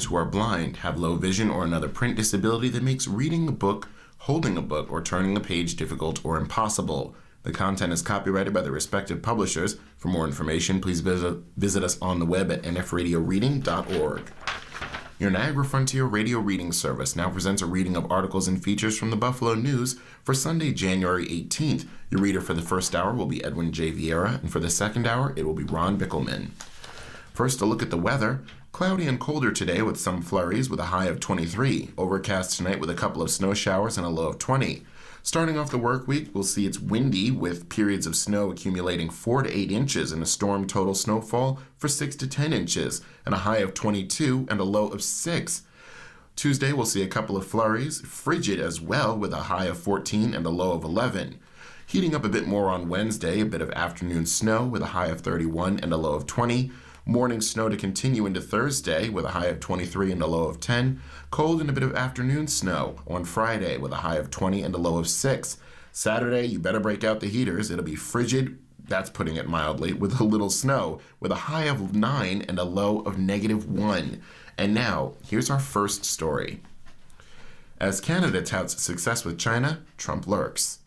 who are blind, have low vision, or another print disability that makes reading a book, holding a book, or turning a page difficult or impossible. The content is copyrighted by the respective publishers. For more information, please visit us on the web at nfradioreading.org. Your Niagara Frontier Radio Reading Service now presents a reading of articles and features from the Buffalo News for Sunday, January 18th. Your reader for the first hour will be Edwin J. Vieira, and for the second hour, it will be Ron Bickelman. First, a look at the weather. Cloudy and colder today with some flurries with a high of 23. Overcast tonight with a couple of snow showers and a low of 20. Starting off the work week, we'll see it's windy with periods of snow accumulating 4 to 8 inches and a storm total snowfall for 6 to 10 inches and a high of 22 and a low of 6. Tuesday, we'll see a couple of flurries, frigid as well with a high of 14 and a low of 11. Heating up a bit more on Wednesday, a bit of afternoon snow with a high of 31 and a low of 20. Morning snow to continue into Thursday with a high of 23 and a low of 10. Cold and a bit of afternoon snow on Friday with a high of 20 and a low of 6. Saturday, you better break out the heaters. It'll be frigid, that's putting it mildly, with a little snow with a high of 9 and a low of -1. And now, here's our first story. As Canada touts success with China, Trump lurks.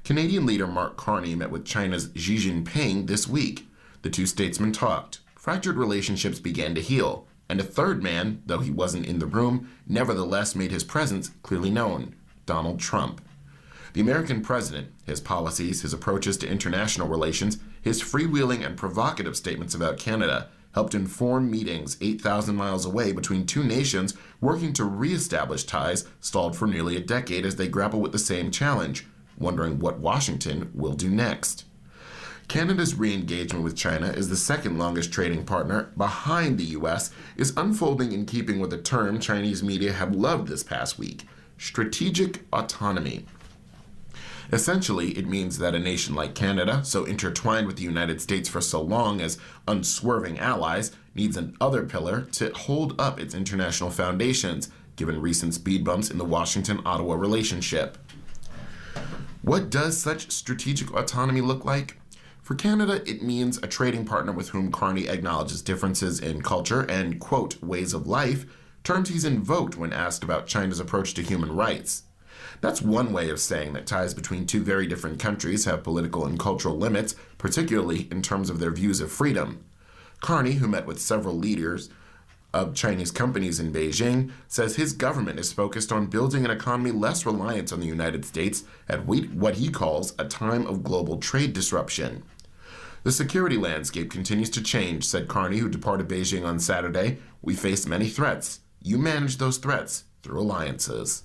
Canadian leader Mark Carney met with China's Xi Jinping this week. The two statesmen talked. Fractured relationships began to heal, and a third man, though he wasn't in the room, nevertheless made his presence clearly known: Donald Trump. The American president, his policies, his approaches to international relations, his freewheeling and provocative statements about Canada helped inform meetings 8,000 miles away between two nations working to reestablish ties stalled for nearly a decade as they grapple with the same challenge, wondering what Washington will do next. Canada's re-engagement with China as the second longest trading partner behind the U.S. is unfolding in keeping with a term Chinese media have loved this past week: strategic autonomy. Essentially, it means that a nation like Canada, so intertwined with the United States for so long as unswerving allies, needs another pillar to hold up its international foundations, given recent speed bumps in the Washington-Ottawa relationship. What does such strategic autonomy look like? For Canada, it means a trading partner with whom Carney acknowledges differences in culture and, quote, ways of life, terms he's invoked when asked about China's approach to human rights. That's one way of saying that ties between two very different countries have political and cultural limits, particularly in terms of their views of freedom. Carney, who met with several leaders of Chinese companies in Beijing, says his government is focused on building an economy less reliant on the United States at what he calls a time of global trade disruption. The security landscape continues to change, said Carney, who departed Beijing on Saturday. We face many threats. You manage those threats through alliances.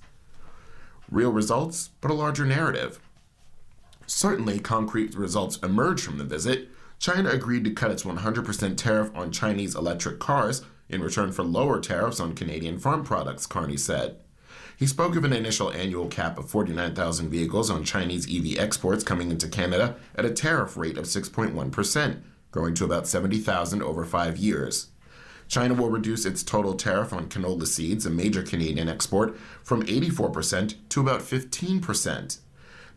Real results, but a larger narrative. Certainly, concrete results emerged from the visit. China agreed to cut its 100% tariff on Chinese electric cars in return for lower tariffs on Canadian farm products, Carney said. He spoke of an initial annual cap of 49,000 vehicles on Chinese EV exports coming into Canada at a tariff rate of 6.1%, growing to about 70,000 over 5 years. China will reduce its total tariff on canola seeds, a major Canadian export, from 84% to about 15%.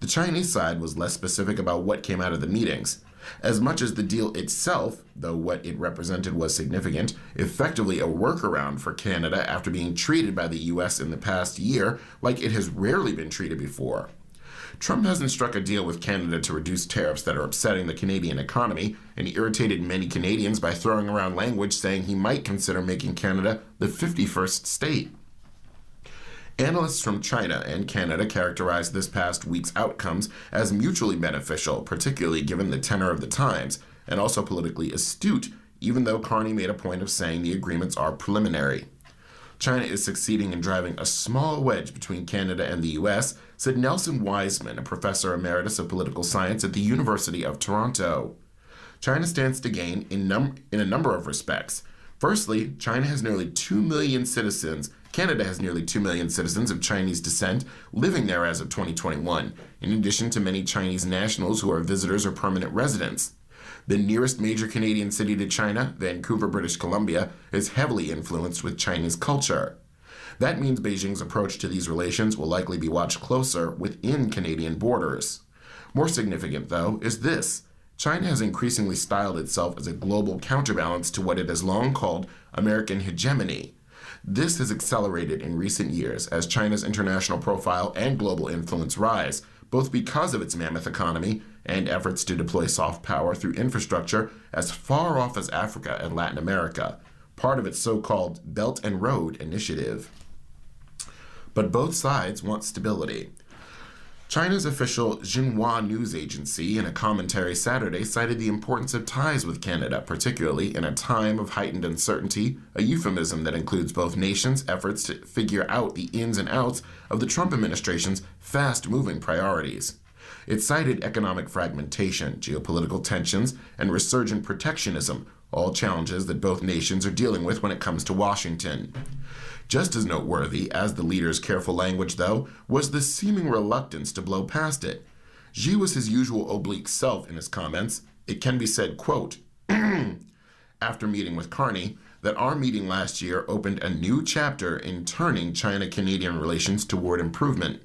The Chinese side was less specific about what came out of the meetings. As much as the deal itself, though what it represented was significant, effectively a workaround for Canada after being treated by the U.S. in the past year like it has rarely been treated before. Trump hasn't struck a deal with Canada to reduce tariffs that are upsetting the Canadian economy, and he irritated many Canadians by throwing around language saying he might consider making Canada the 51st state. Analysts from China and Canada characterized this past week's outcomes as mutually beneficial, particularly given the tenor of the times, and also politically astute, even though Carney made a point of saying the agreements are preliminary. China is succeeding in driving a small wedge between Canada and the U.S., said Nelson Wiseman, a professor emeritus of political science at the University of Toronto. China stands to gain in a number of respects. Firstly, China has nearly 2 million citizens. Canada has nearly 2 million citizens of Chinese descent living there as of 2021, in addition to many Chinese nationals who are visitors or permanent residents. The nearest major Canadian city to China, Vancouver, British Columbia, is heavily influenced with Chinese culture. That means Beijing's approach to these relations will likely be watched closer within Canadian borders. More significant, though, is this. China has increasingly styled itself as a global counterbalance to what it has long called American hegemony. This has accelerated in recent years as China's international profile and global influence rise, both because of its mammoth economy and efforts to deploy soft power through infrastructure as far off as Africa and Latin America, part of its so-called Belt and Road Initiative. But both sides want stability. China's official Xinhua news agency, in a commentary Saturday, cited the importance of ties with Canada, particularly in a time of heightened uncertainty, a euphemism that includes both nations' efforts to figure out the ins and outs of the Trump administration's fast-moving priorities. It cited economic fragmentation, geopolitical tensions, and resurgent protectionism, all challenges that both nations are dealing with when it comes to Washington. Just as noteworthy as the leader's careful language, though, was the seeming reluctance to blow past it. Xi was his usual oblique self in his comments. It can be said, quote, after meeting with Carney, that our meeting last year opened a new chapter in turning China-Canadian relations toward improvement.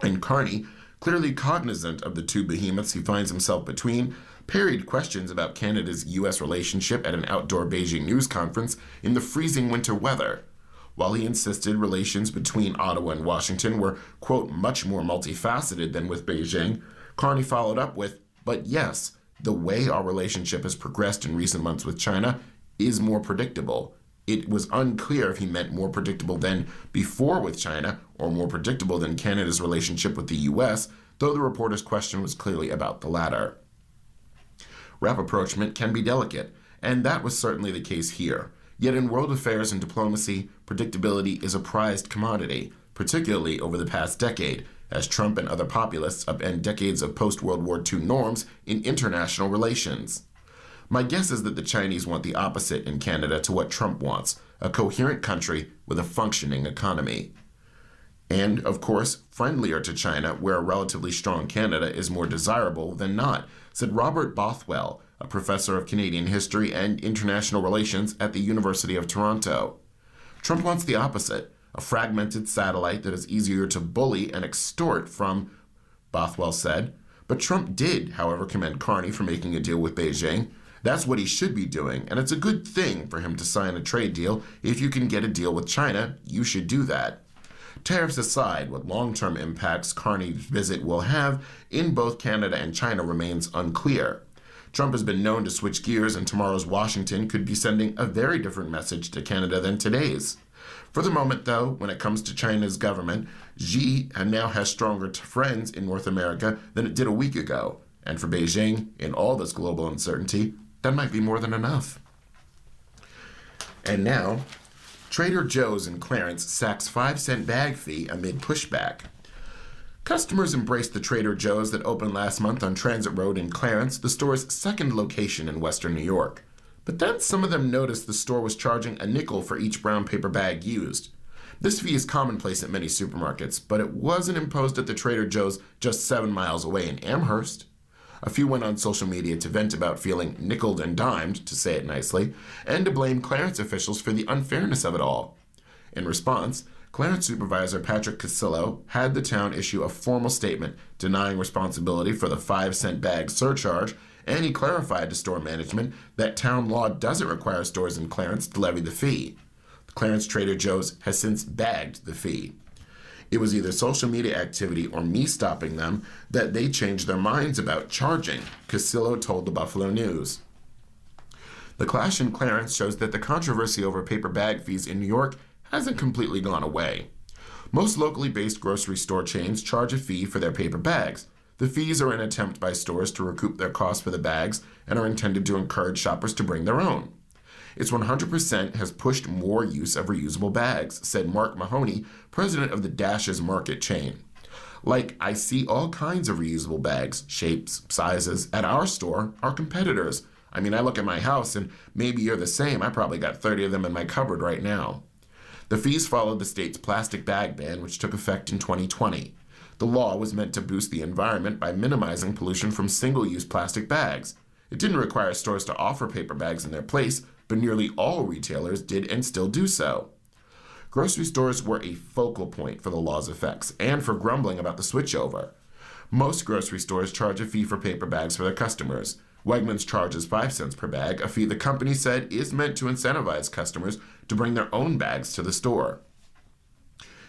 And Carney, clearly cognizant of the two behemoths he finds himself between, parried questions about Canada's U.S. relationship at an outdoor Beijing news conference in the freezing winter weather. While he insisted relations between Ottawa and Washington were, quote, much more multifaceted than with Beijing, Carney followed up with, but yes, the way our relationship has progressed in recent months with China is more predictable. It was unclear if he meant more predictable than before with China or more predictable than Canada's relationship with the U.S., though the reporter's question was clearly about the latter. Rapprochement can be delicate, and that was certainly the case here. Yet in world affairs and diplomacy, predictability is a prized commodity, particularly over the past decade, as Trump and other populists upend decades of post-World War II norms in international relations. My guess is that the Chinese want the opposite in Canada to what Trump wants, a coherent country with a functioning economy. And, of course, friendlier to China, where a relatively strong Canada is more desirable than not, said Robert Bothwell, a professor of Canadian history and international relations at the University of Toronto. Trump wants the opposite, a fragmented satellite that is easier to bully and extort from, Bothwell said. But Trump did, however, commend Carney for making a deal with Beijing. That's what he should be doing, and it's a good thing for him to sign a trade deal. If you can get a deal with China, you should do that. Tariffs aside, what long-term impacts Carney's visit will have in both Canada and China remains unclear. Trump has been known to switch gears, and tomorrow's Washington could be sending a very different message to Canada than today's. For the moment, though, when it comes to China's government, Xi now has stronger friends in North America than it did a week ago. And for Beijing, in all this global uncertainty, that might be more than enough. And now, Trader Joe's in Clarence sacks 5-cent bag fee amid pushback. Customers embraced the Trader Joe's that opened last month on Transit Road in Clarence, the store's second location in western New York. But then some of them noticed the store was charging a nickel for each brown paper bag used. This fee is commonplace at many supermarkets, but it wasn't imposed at the Trader Joe's just 7 miles away in Amherst. A few went on social media to vent about feeling nickeled and dimed, to say it nicely, and to blame Clarence officials for the unfairness of it all. In response, Clarence Supervisor Patrick Cassillo had the town issue a formal statement denying responsibility for the 5-cent bag surcharge, and he clarified to store management that town law doesn't require stores in Clarence to levy the fee. The Clarence Trader Joe's has since bagged the fee. It was either social media activity or me stopping them that they changed their minds about charging, Cassillo told the Buffalo News. The clash in Clarence shows that the controversy over paper bag fees in New York hasn't completely gone away. Most locally based grocery store chains charge a fee for their paper bags. The fees are an attempt by stores to recoup their costs for the bags and are intended to encourage shoppers to bring their own. Its 100% has pushed more use of reusable bags, said Mark Mahoney, president of the Dash's Market chain. Like, I see all kinds of reusable bags, shapes, sizes, at our store, our competitors. I mean, I look at my house and maybe you're the same. I probably got 30 of them in my cupboard right now. The fees followed the state's plastic bag ban, which took effect in 2020. The law was meant to boost the environment by minimizing pollution from single-use plastic bags. It didn't require stores to offer paper bags in their place, but nearly all retailers did and still do so. Grocery stores were a focal point for the law's effects and for grumbling about the switchover. Most grocery stores charge a fee for paper bags for their customers. Wegmans charges 5 cents per bag, a fee the company said is meant to incentivize customers to bring their own bags to the store.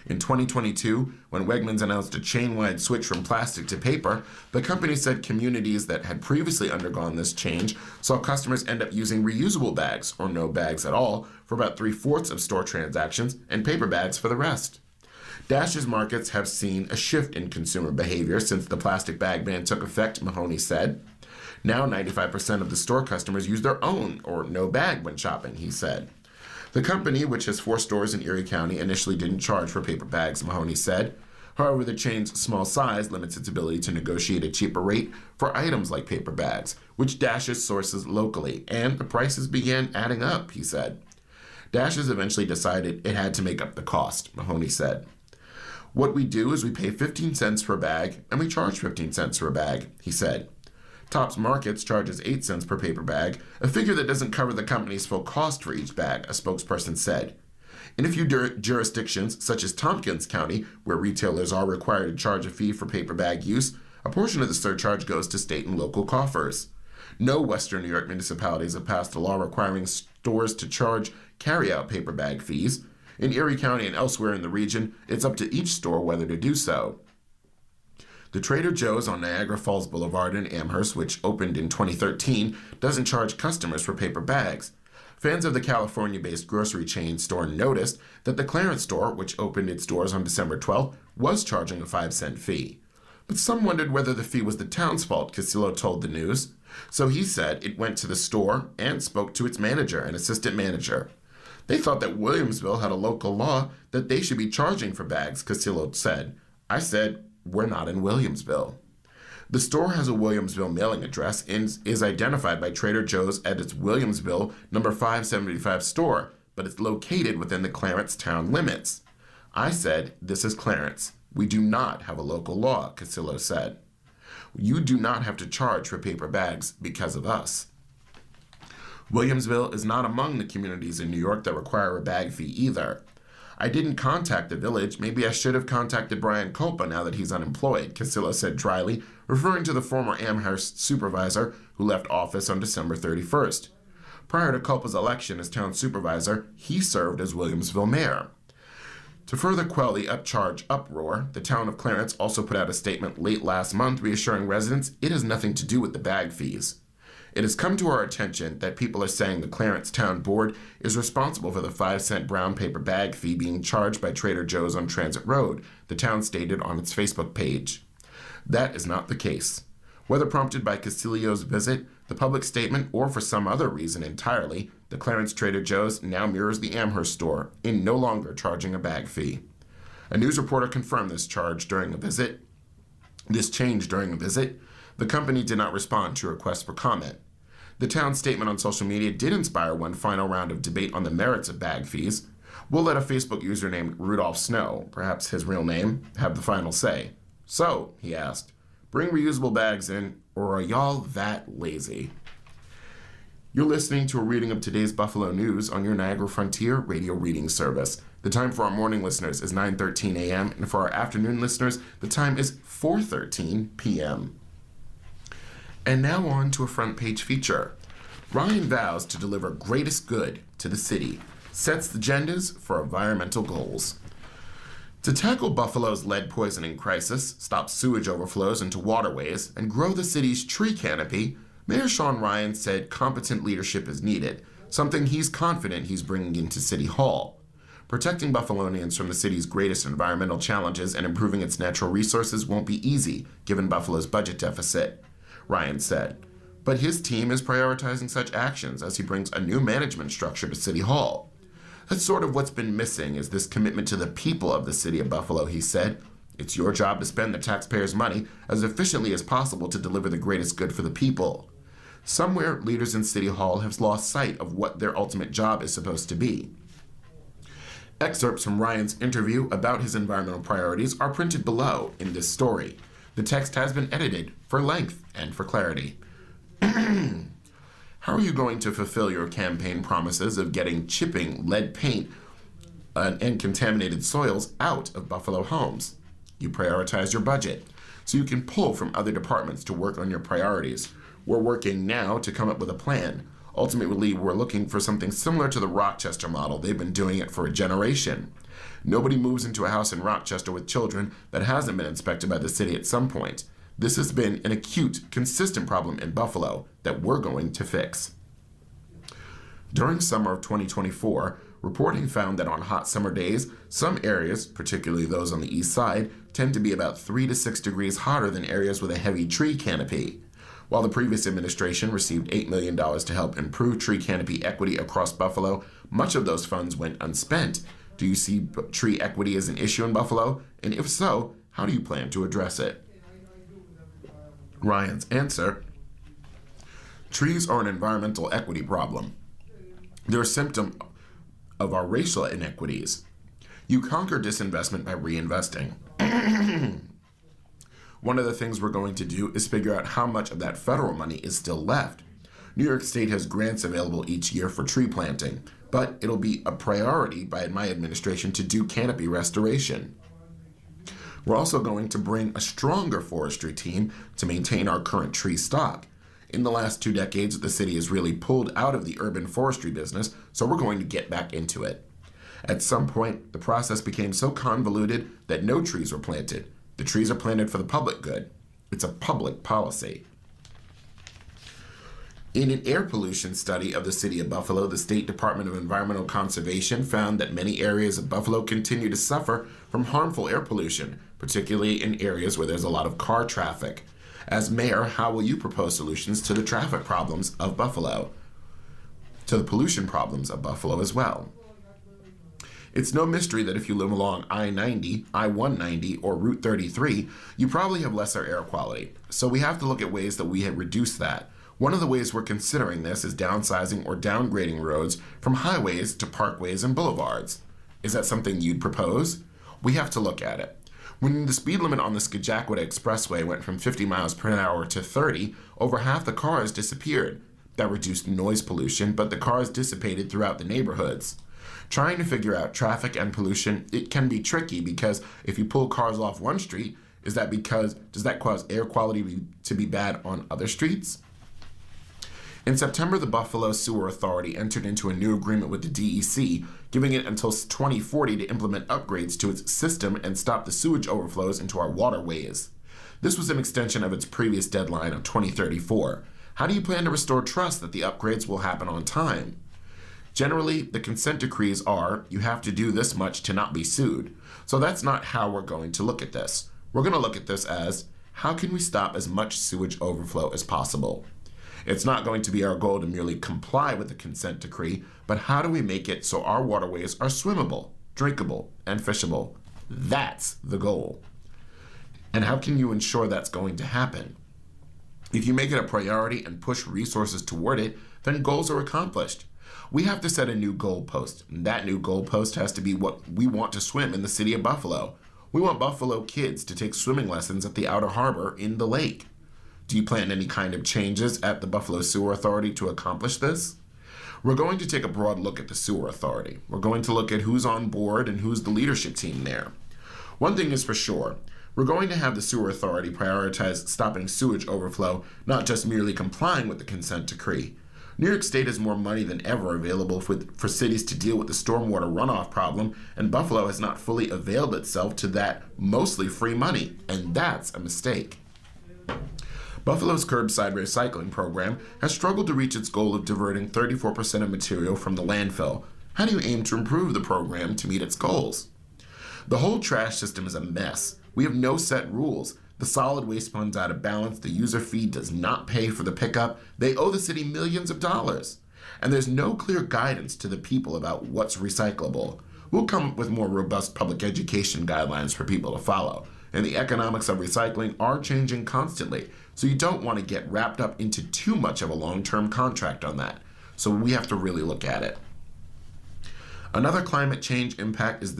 In 2022, when Wegmans announced a chain-wide switch from plastic to paper, the company said communities that had previously undergone this change saw customers end up using reusable bags, or no bags at all, for about 3/4 of store transactions, and paper bags for the rest. Dash's markets have seen a shift in consumer behavior since the plastic bag ban took effect, Mahoney said. Now 95% of the store customers use their own, or no bag, when shopping, he said. The company, which has 4 stores in Erie County, initially didn't charge for paper bags, Mahoney said. However, the chain's small size limits its ability to negotiate a cheaper rate for items like paper bags, which Dash's sources locally, and the prices began adding up, he said. Dash's eventually decided it had to make up the cost, Mahoney said. What we do is we pay 15 cents per bag, and we charge 15 cents per bag, he said. Tops Markets charges 8 cents per paper bag, a figure that doesn't cover the company's full cost for each bag, a spokesperson said. In a few jurisdictions, such as Tompkins County, where retailers are required to charge a fee for paper bag use, a portion of the surcharge goes to state and local coffers. No Western New York municipalities have passed a law requiring stores to charge carry-out paper bag fees. In Erie County and elsewhere in the region, it's up to each store whether to do so. The Trader Joe's on Niagara Falls Boulevard in Amherst, which opened in 2013, doesn't charge customers for paper bags. Fans of the California-based grocery chain store noticed that the Clarence store, which opened its doors on December 12th, was charging a 5-cent fee. But some wondered whether the fee was the town's fault, Casillo told the news. So he said it went to the store and spoke to its manager and assistant manager. They thought that Williamsville had a local law that they should be charging for bags, Casillo said. I said, we're not in Williamsville. The store has a Williamsville mailing address and is identified by Trader Joe's at its Williamsville number 575 store, but it's located within the Clarence town limits. I said, this is Clarence. We do not have a local law, Casillo said. You do not have to charge for paper bags because of us. Williamsville is not among the communities in New York that require a bag fee either. I didn't contact the village. Maybe I should have contacted Brian Culpa now that he's unemployed, Casillo said dryly, referring to the former Amherst supervisor who left office on December 31st. Prior to Culpa's election as town supervisor, he served as Williamsville mayor. To further quell the upcharge uproar, the town of Clarence also put out a statement late last month reassuring residents it has nothing to do with the bag fees. It has come to our attention that people are saying the Clarence Town Board is responsible for the 5-cent brown paper bag fee being charged by Trader Joe's on Transit Road, the town stated on its Facebook page. That is not the case. Whether prompted by Casillo's visit, the public statement, or for some other reason entirely, the Clarence Trader Joe's now mirrors the Amherst store in no longer charging a bag fee. A news reporter confirmed this change during a visit. The company did not respond to requests for comment. The town's statement on social media did inspire one final round of debate on the merits of bag fees. We'll let a Facebook user named Rudolph Snow, perhaps his real name, have the final say. So, he asked, bring reusable bags in, or are y'all that lazy? You're listening to a reading of today's Buffalo News on your Niagara Frontier radio reading service. The time for our morning listeners is 9:13 a.m., and for our afternoon listeners, the time is 4:13 p.m. And now on to a front page feature. Ryan vows to deliver greatest good to the city, sets the agendas for environmental goals. To tackle Buffalo's lead poisoning crisis, stop sewage overflows into waterways, and grow the city's tree canopy, Mayor Sean Ryan said competent leadership is needed, something he's confident he's bringing into City Hall. Protecting Buffalonians from the city's greatest environmental challenges and improving its natural resources won't be easy, given Buffalo's budget deficit, Ryan said. But his team is prioritizing such actions as he brings a new management structure to City Hall. That's sort of what's been missing, is this commitment to the people of the city of Buffalo, he said. It's your job to spend the taxpayers' money as efficiently as possible to deliver the greatest good for the people. Somewhere, leaders in City Hall have lost sight of what their ultimate job is supposed to be. Excerpts from Ryan's interview about his environmental priorities are printed below in this story. The text has been edited for length and for clarity. How are you going to fulfill your campaign promises of getting chipping, lead paint, and contaminated soils out of Buffalo homes? You prioritize your budget, so you can pull from other departments to work on your priorities. We're working now to come up with a plan. Ultimately, we're looking for something similar to the Rochester model. They've been doing it for a generation. Nobody moves into a house in Rochester with children that hasn't been inspected by the city at some point. This has been an acute, consistent problem in Buffalo that we're going to fix. During summer of 2024, reporting found that on hot summer days, some areas, particularly those on the east side, tend to be about 3 to 6 degrees hotter than areas with a heavy tree canopy. While the previous administration received $8 million to help improve tree canopy equity across Buffalo, much of those funds went unspent. Do you see tree equity as an issue in Buffalo? And if so, how do you plan to address it? Ryan's answer: trees are an environmental equity problem. They're a symptom of our racial inequities. You conquer disinvestment by reinvesting. One of the things we're going to do is figure out how much of that federal money is still left. New York State has grants available each year for tree planting, but it'll be a priority by my administration to do canopy restoration. We're also going to bring a stronger forestry team to maintain our current tree stock. In the last 2 decades, the city has really pulled out of the urban forestry business, so we're going to get back into it. At some point, the process became so convoluted that no trees were planted. The trees are planted for the public good. It's a public policy. In an air pollution study of the city of Buffalo, the State Department of Environmental Conservation found that many areas of Buffalo continue to suffer from harmful air pollution, particularly in areas where there's a lot of car traffic. As mayor, how will you propose solutions to the traffic problems of Buffalo? To the pollution problems of Buffalo as well. It's no mystery that if you live along I-90, I-190, or Route 33, you probably have lesser air quality. So we have to look at ways that we have reduced that. One of the ways we're considering this is downsizing or downgrading roads from highways to parkways and boulevards. Is that something you'd propose? We have to look at it. When the speed limit on the Skagway Expressway went from 50 miles per hour to 30, over half the cars disappeared. That reduced noise pollution, but the cars dissipated throughout the neighborhoods. Trying to figure out traffic and pollution, it can be tricky because if you pull cars off one street, does that cause air quality to be bad on other streets? In September, the Buffalo Sewer Authority entered into a new agreement with the DEC, giving it until 2040 to implement upgrades to its system and stop the sewage overflows into our waterways. This was an extension of its previous deadline of 2034. How do you plan to restore trust that the upgrades will happen on time? Generally, the consent decrees are, you have to do this much to not be sued. So that's not how we're going to look at this. We're going to look at this as, how can we stop as much sewage overflow as possible? It's not going to be our goal to merely comply with the consent decree, but how do we make it so our waterways are swimmable, drinkable, and fishable? That's the goal. And how can you ensure that's going to happen? If you make it a priority and push resources toward it, then goals are accomplished. We have to set a new goalpost, and that new goalpost has to be what we want to swim in the city of Buffalo. We want Buffalo kids to take swimming lessons at the Outer Harbor in the lake. Do you plan any kind of changes at the Buffalo Sewer Authority to accomplish this? We're going to take a broad look at the Sewer Authority. We're going to look at who's on board and who's the leadership team there. One thing is for sure, we're going to have the Sewer Authority prioritize stopping sewage overflow, not just merely complying with the consent decree. New York State has more money than ever available for cities to deal with the stormwater runoff problem, and Buffalo has not fully availed itself to that mostly free money, and that's a mistake. Buffalo's curbside recycling program has struggled to reach its goal of diverting 34% of material from the landfill. How do you aim to improve the program to meet its goals? The whole trash system is a mess. We have no set rules. The solid waste fund's out of balance. The user fee does not pay for the pickup. They owe the city millions of dollars. And there's no clear guidance to the people about what's recyclable. We'll come up with more robust public education guidelines for people to follow. And the economics of recycling are changing constantly, so you don't want to get wrapped up into too much of a long-term contract on that. So we have to really look at it. Another climate change impact in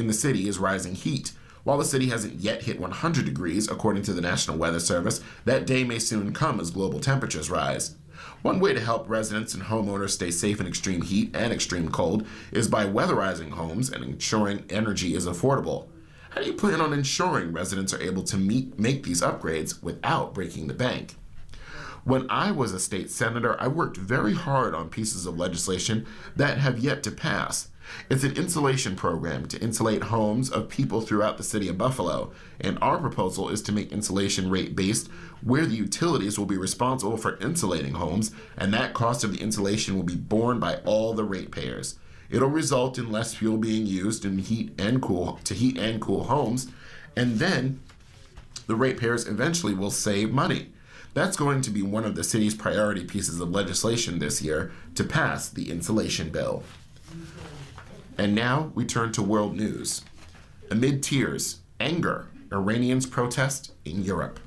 the city is rising heat. While the city hasn't yet hit 100 degrees, according to the National Weather Service, that day may soon come as global temperatures rise. One way to help residents and homeowners stay safe in extreme heat and extreme cold is by weatherizing homes and ensuring energy is affordable. How do you plan on ensuring residents are able to make these upgrades without breaking the bank? When I was a state senator, I worked very hard on pieces of legislation that have yet to pass. It's an insulation program to insulate homes of people throughout the city of Buffalo, and our proposal is to make insulation rate-based, where the utilities will be responsible for insulating homes, and that cost of the insulation will be borne by all the ratepayers. It'll result in less fuel being used in heat and cool homes, and then the ratepayers eventually will save money. That's going to be one of the city's priority pieces of legislation this year, to pass the insulation bill. And now we turn to world news. Amid tears, anger, Iranians protest in Europe.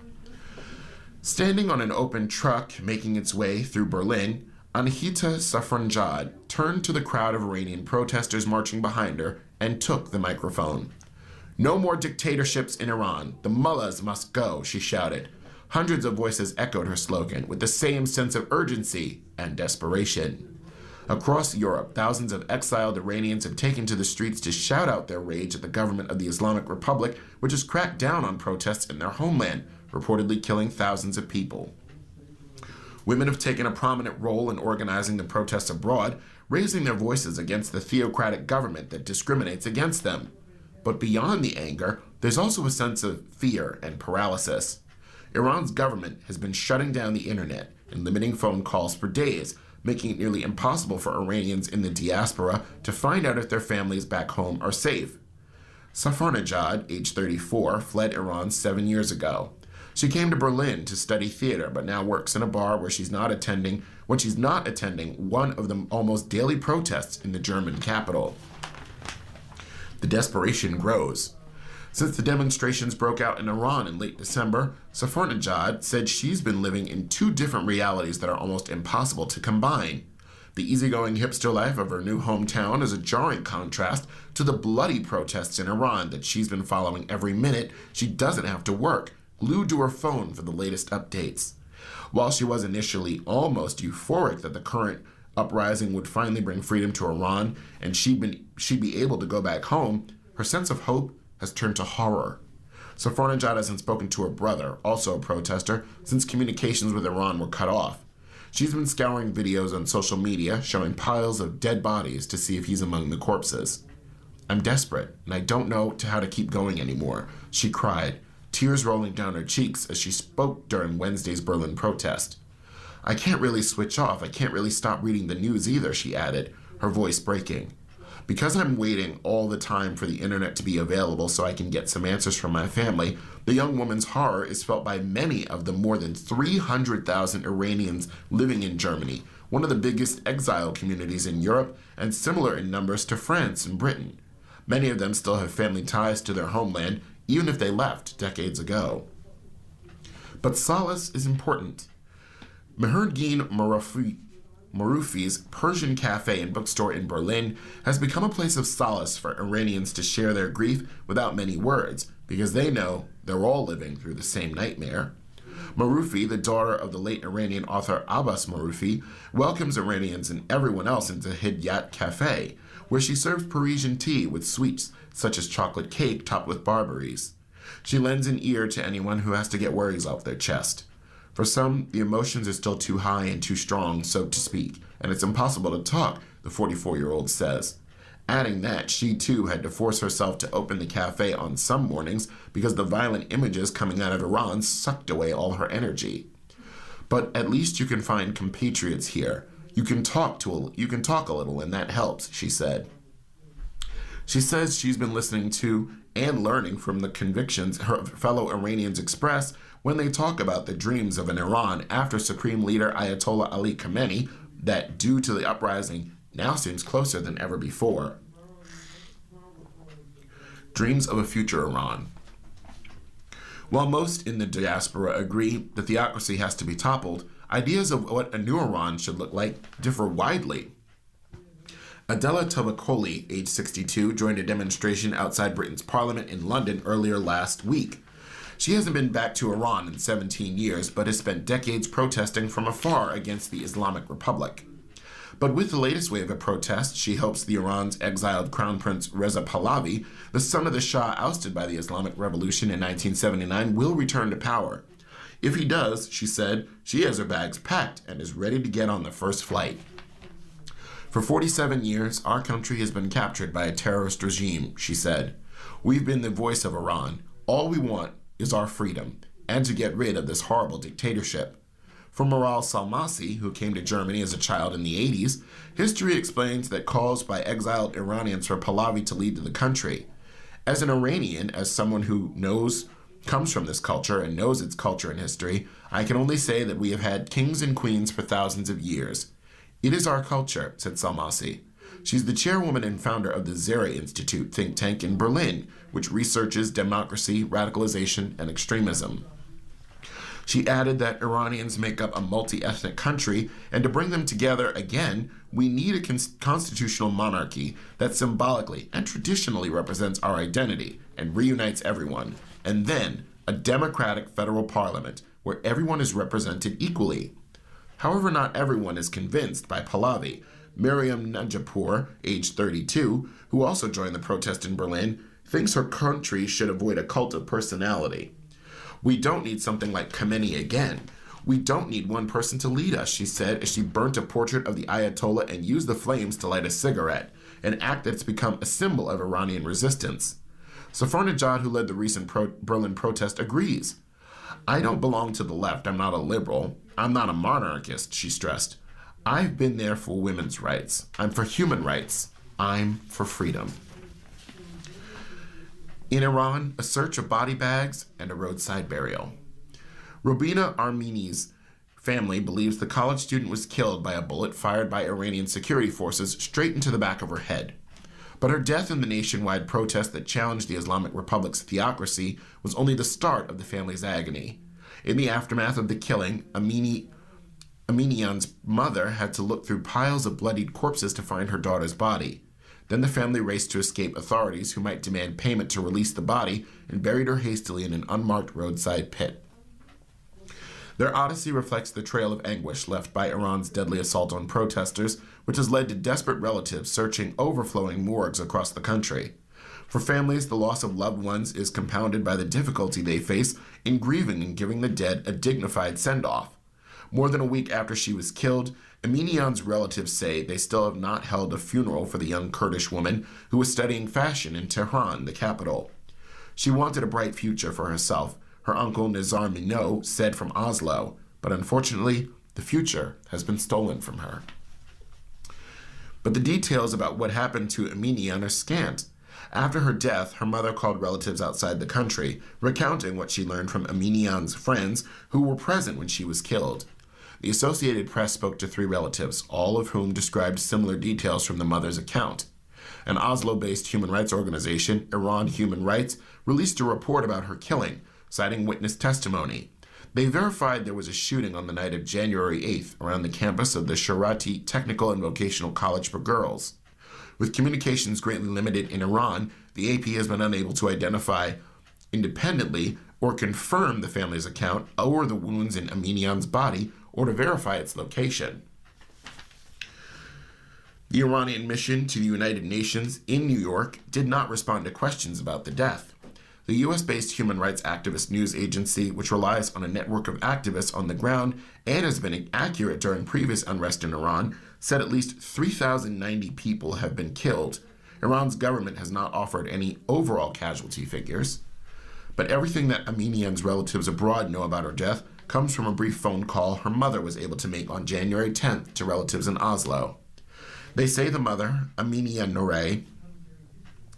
Standing on an open truck making its way through Berlin, Anahita Safranjad turned to the crowd of Iranian protesters marching behind her and took the microphone. "No more dictatorships in Iran. The mullahs must go," she shouted. Hundreds of voices echoed her slogan with the same sense of urgency and desperation. Across Europe, thousands of exiled Iranians have taken to the streets to shout out their rage at the government of the Islamic Republic, which has cracked down on protests in their homeland, reportedly killing thousands of people. Women have taken a prominent role in organizing the protests abroad, raising their voices against the theocratic government that discriminates against them. But beyond the anger, there's also a sense of fear and paralysis. Iran's government has been shutting down the internet and limiting phone calls for days, making it nearly impossible for Iranians in the diaspora to find out if their families back home are safe. Safarnajad, age 34, fled Iran 7 years ago. She came to Berlin to study theater, but now works in a bar where she's not attending one of the almost daily protests in the German capital. The desperation grows. Since the demonstrations broke out in Iran in late December, Safarnajad said she's been living in two different realities that are almost impossible to combine. The easygoing hipster life of her new hometown is a jarring contrast to the bloody protests in Iran that she's been following every minute she doesn't have to work, glued to her phone for the latest updates. While she was initially almost euphoric that the current uprising would finally bring freedom to Iran and she'd be able to go back home, her sense of hope has turned to horror. Safarnajad hasn't spoken to her brother, also a protester, since communications with Iran were cut off. She's been scouring videos on social media showing piles of dead bodies to see if he's among the corpses. "I'm desperate, and I don't know how to keep going anymore," she cried, tears rolling down her cheeks as she spoke during Wednesday's Berlin protest. "I can't really switch off. I can't really stop reading the news either," she added, her voice breaking. "Because I'm waiting all the time for the internet to be available so I can get some answers from my family, the young woman's horror is felt by many of the more than 300,000 Iranians living in Germany, one of the biggest exile communities in Europe and similar in numbers to France and Britain. Many of them still have family ties to their homeland, even if they left decades ago." But solace is important. Mehergin Marufi's Persian cafe and bookstore in Berlin has become a place of solace for Iranians to share their grief without many words, because they know they're all living through the same nightmare. Marufi, the daughter of the late Iranian author Abbas Marufi, welcomes Iranians and everyone else into Hidyat Cafe, where she serves Parisian tea with sweets such as chocolate cake topped with barberries. She lends an ear to anyone who has to get worries off their chest. For some, the emotions are still too high and too strong, so to speak, and it's impossible to talk, the 44-year-old says. Adding that, she too had to force herself to open the cafe on some mornings because the violent images coming out of Iran sucked away all her energy. But at least you can find compatriots here. You can talk a little, and that helps, she said. She says she's been listening to and learning from the convictions her fellow Iranians express when they talk about the dreams of an Iran after Supreme Leader Ayatollah Ali Khamenei that, due to the uprising, now seems closer than ever before. Dreams of a future Iran. While most in the diaspora agree that theocracy has to be toppled, ideas of what a new Iran should look like differ widely. Adela Tavakoli, age 62, joined a demonstration outside Britain's parliament in London earlier last week. She hasn't been back to Iran in 17 years, but has spent decades protesting from afar against the Islamic Republic. But with the latest wave of protests, she hopes the Iran's exiled Crown Prince Reza Pahlavi, the son of the Shah ousted by the Islamic Revolution in 1979, will return to power. If he does, she said, she has her bags packed and is ready to get on the first flight. For 47 years, our country has been captured by a terrorist regime, she said. We've been the voice of Iran. All we want is our freedom and to get rid of this horrible dictatorship. For Maral Salmasi, who came to Germany as a child in the 80s, history explains that calls by exiled Iranians for Pahlavi to lead to the country. As an Iranian, as someone who comes from this culture and knows its culture and history, I can only say that we have had kings and queens for thousands of years. It is our culture, said Salmasi. She's the chairwoman and founder of the Zara Institute think tank in Berlin, which researches democracy, radicalization, and extremism. She added that Iranians make up a multi-ethnic country, and to bring them together again, we need a constitutional monarchy that symbolically and traditionally represents our identity and reunites everyone, and then a democratic federal parliament where everyone is represented equally. However, not everyone is convinced by Pahlavi. Miriam Najapour, age 32, who also joined the protest in Berlin, thinks her country should avoid a cult of personality. We don't need something like Khomeini again. We don't need one person to lead us, she said as she burnt a portrait of the Ayatollah and used the flames to light a cigarette, an act that's become a symbol of Iranian resistance. Safarnejad, who led the recent Berlin protest, agrees. I don't belong to the left. I'm not a liberal. I'm not a monarchist, she stressed. I've been there for women's rights. I'm for human rights. I'm for freedom. In Iran, a search of body bags and a roadside burial. Robina Armeni's family believes the college student was killed by a bullet fired by Iranian security forces straight into the back of her head. But her death in the nationwide protest that challenged the Islamic Republic's theocracy was only the start of the family's agony. In the aftermath of the killing, Aminian's mother had to look through piles of bloodied corpses to find her daughter's body. Then the family raced to escape authorities who might demand payment to release the body and buried her hastily in an unmarked roadside pit. Their odyssey reflects the trail of anguish left by Iran's deadly assault on protesters, which has led to desperate relatives searching overflowing morgues across the country. For families, the loss of loved ones is compounded by the difficulty they face in grieving and giving the dead a dignified send-off. More than a week after she was killed, Aminian's relatives say they still have not held a funeral for the young Kurdish woman who was studying fashion in Tehran, the capital. She wanted a bright future for herself, her uncle Nizar Minot said from Oslo, but unfortunately, the future has been stolen from her. But the details about what happened to Aminian are scant. After her death, her mother called relatives outside the country, recounting what she learned from Aminian's friends who were present when she was killed. The Associated Press spoke to 3 relatives, all of whom described similar details from the mother's account. An Oslo-based human rights organization, Iran Human Rights, released a report about her killing, citing witness testimony. They verified there was a shooting on the night of January 8th around the campus of the Sharati Technical and Vocational College for Girls. With communications greatly limited in Iran, the AP has been unable to identify independently or confirm the family's account or the wounds in Aminian's body or to verify its location. The Iranian mission to the United Nations in New York did not respond to questions about the death. The U.S.-based human rights activist news agency, which relies on a network of activists on the ground and has been accurate during previous unrest in Iran, said at least 3,090 people have been killed. Iran's government has not offered any overall casualty figures. But everything that Aminian's relatives abroad know about her death comes from a brief phone call her mother was able to make on January 10th to relatives in Oslo. They say the mother, Aminia Noreh,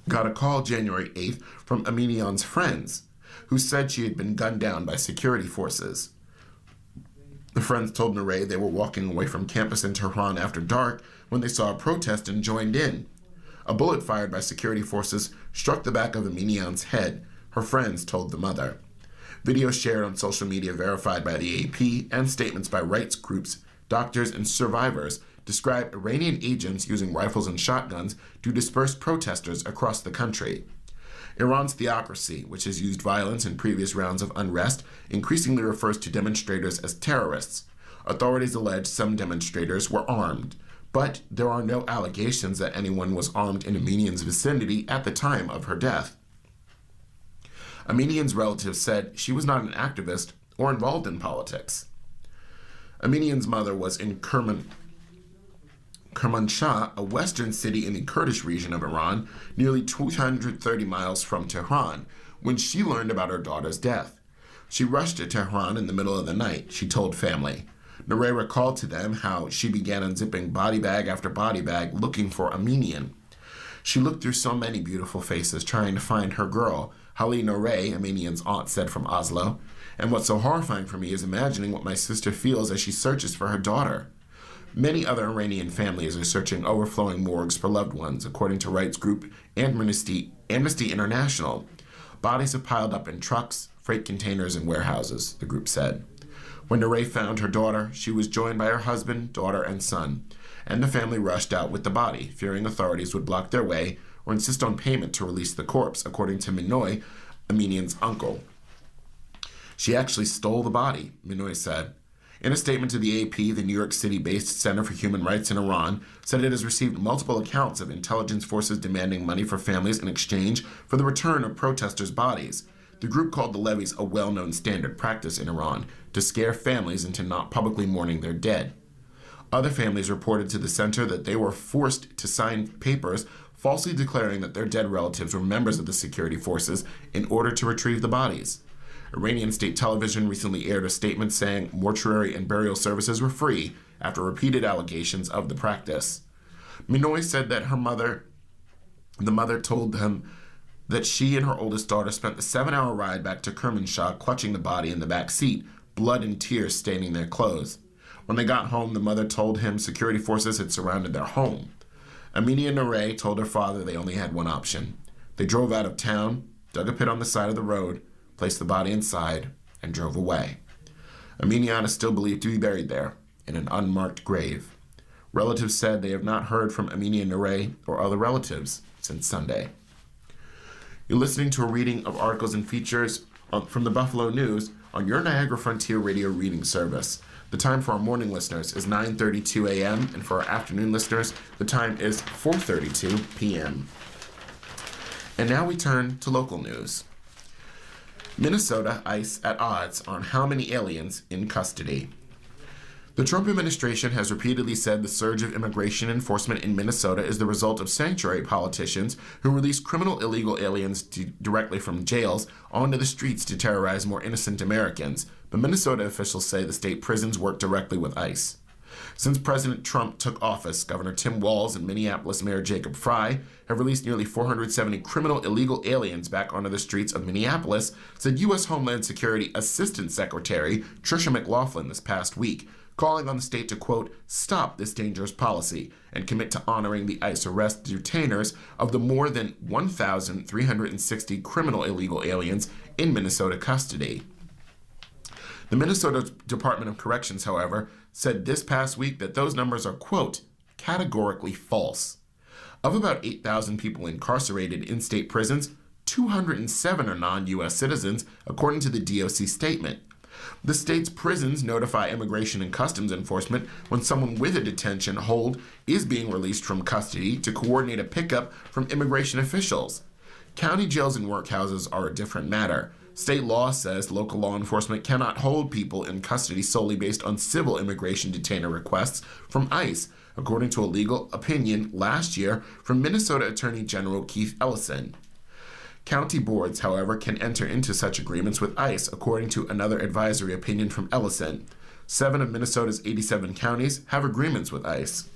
got a call January 8th from Aminian's friends, who said she had been gunned down by security forces. The friends told Noreh they were walking away from campus in Tehran after dark when they saw a protest and joined in. A bullet fired by security forces struck the back of Aminian's head, her friends told the mother. Videos shared on social media verified by the AP and statements by rights groups, doctors, and survivors describe Iranian agents using rifles and shotguns to disperse protesters across the country. Iran's theocracy, which has used violence in previous rounds of unrest, increasingly refers to demonstrators as terrorists. Authorities allege some demonstrators were armed, but there are no allegations that anyone was armed in Aminian's vicinity at the time of her death. Aminian's relatives said she was not an activist or involved in politics. Aminian's mother was in Kermanshah, a western city in the Kurdish region of Iran, nearly 230 miles from Tehran, when she learned about her daughter's death. She rushed to Tehran in the middle of the night, she told family. Noureh recalled to them how she began unzipping body bag after body bag looking for Aminian. She looked through so many beautiful faces trying to find her girl, Hali Noureh, Aminian's aunt said from Oslo. And what's so horrifying for me is imagining what my sister feels as she searches for her daughter. Many other Iranian families are searching overflowing morgues for loved ones, according to rights group Amnesty International. Bodies have piled up in trucks, freight containers, and warehouses, the group said. When Noureh found her daughter, she was joined by her husband, daughter, and son, and the family rushed out with the body, fearing authorities would block their way or insist on payment to release the corpse, according to Minoy, Aminian's uncle. She actually stole the body, Minoy said. In a statement to the AP, the New York City-based Center for Human Rights in Iran said it has received multiple accounts of intelligence forces demanding money for families in exchange for the return of protesters' bodies. The group called the levies a well-known standard practice in Iran to scare families into not publicly mourning their dead. Other families reported to the center that they were forced to sign papers falsely declaring that their dead relatives were members of the security forces in order to retrieve the bodies. Iranian state television recently aired a statement saying mortuary and burial services were free after repeated allegations of the practice. Minoy said that the mother told him that she and her oldest daughter spent the 7-hour ride back to Kermanshah clutching the body in the back seat, blood and tears staining their clothes. When they got home, the mother told him security forces had surrounded their home. Aminian Noureh told her father they only had one option. They drove out of town, dug a pit on the side of the road, placed the body inside, and drove away. Aminian is still believed to be buried there, in an unmarked grave. Relatives said they have not heard from Aminian Noureh or other relatives since Sunday. You're listening to a reading of articles and features from the Buffalo News on your Niagara Frontier Radio reading service. The time for our morning listeners is 9:32 a.m., and for our afternoon listeners, the time is 4:32 p.m. And now we turn to local news. Minnesota ICE at odds on how many aliens in custody. The Trump administration has repeatedly said the surge of immigration enforcement in Minnesota is the result of sanctuary politicians who release criminal illegal aliens directly from jails onto the streets to terrorize more innocent Americans, but Minnesota officials say the state prisons work directly with ICE. Since President Trump took office, Governor Tim Walz and Minneapolis Mayor Jacob Frey have released nearly 470 criminal illegal aliens back onto the streets of Minneapolis, said U.S. Homeland Security Assistant Secretary Tricia McLaughlin this past week, calling on the state to, quote, stop this dangerous policy and commit to honoring the ICE arrest detainers of the more than 1,360 criminal illegal aliens in Minnesota custody. The Minnesota Department of Corrections, however, said this past week that those numbers are, quote, categorically false. Of about 8,000 people incarcerated in state prisons, 207 are non-U.S. citizens, according to the DOC statement. The state's prisons notify Immigration and Customs Enforcement when someone with a detention hold is being released from custody to coordinate a pickup from immigration officials. County jails and workhouses are a different matter. State law says local law enforcement cannot hold people in custody solely based on civil immigration detainer requests from ICE, according to a legal opinion last year from Minnesota Attorney General Keith Ellison. County boards, however, can enter into such agreements with ICE, according to another advisory opinion from Ellison. 7 of Minnesota's 87 counties have agreements with ICE.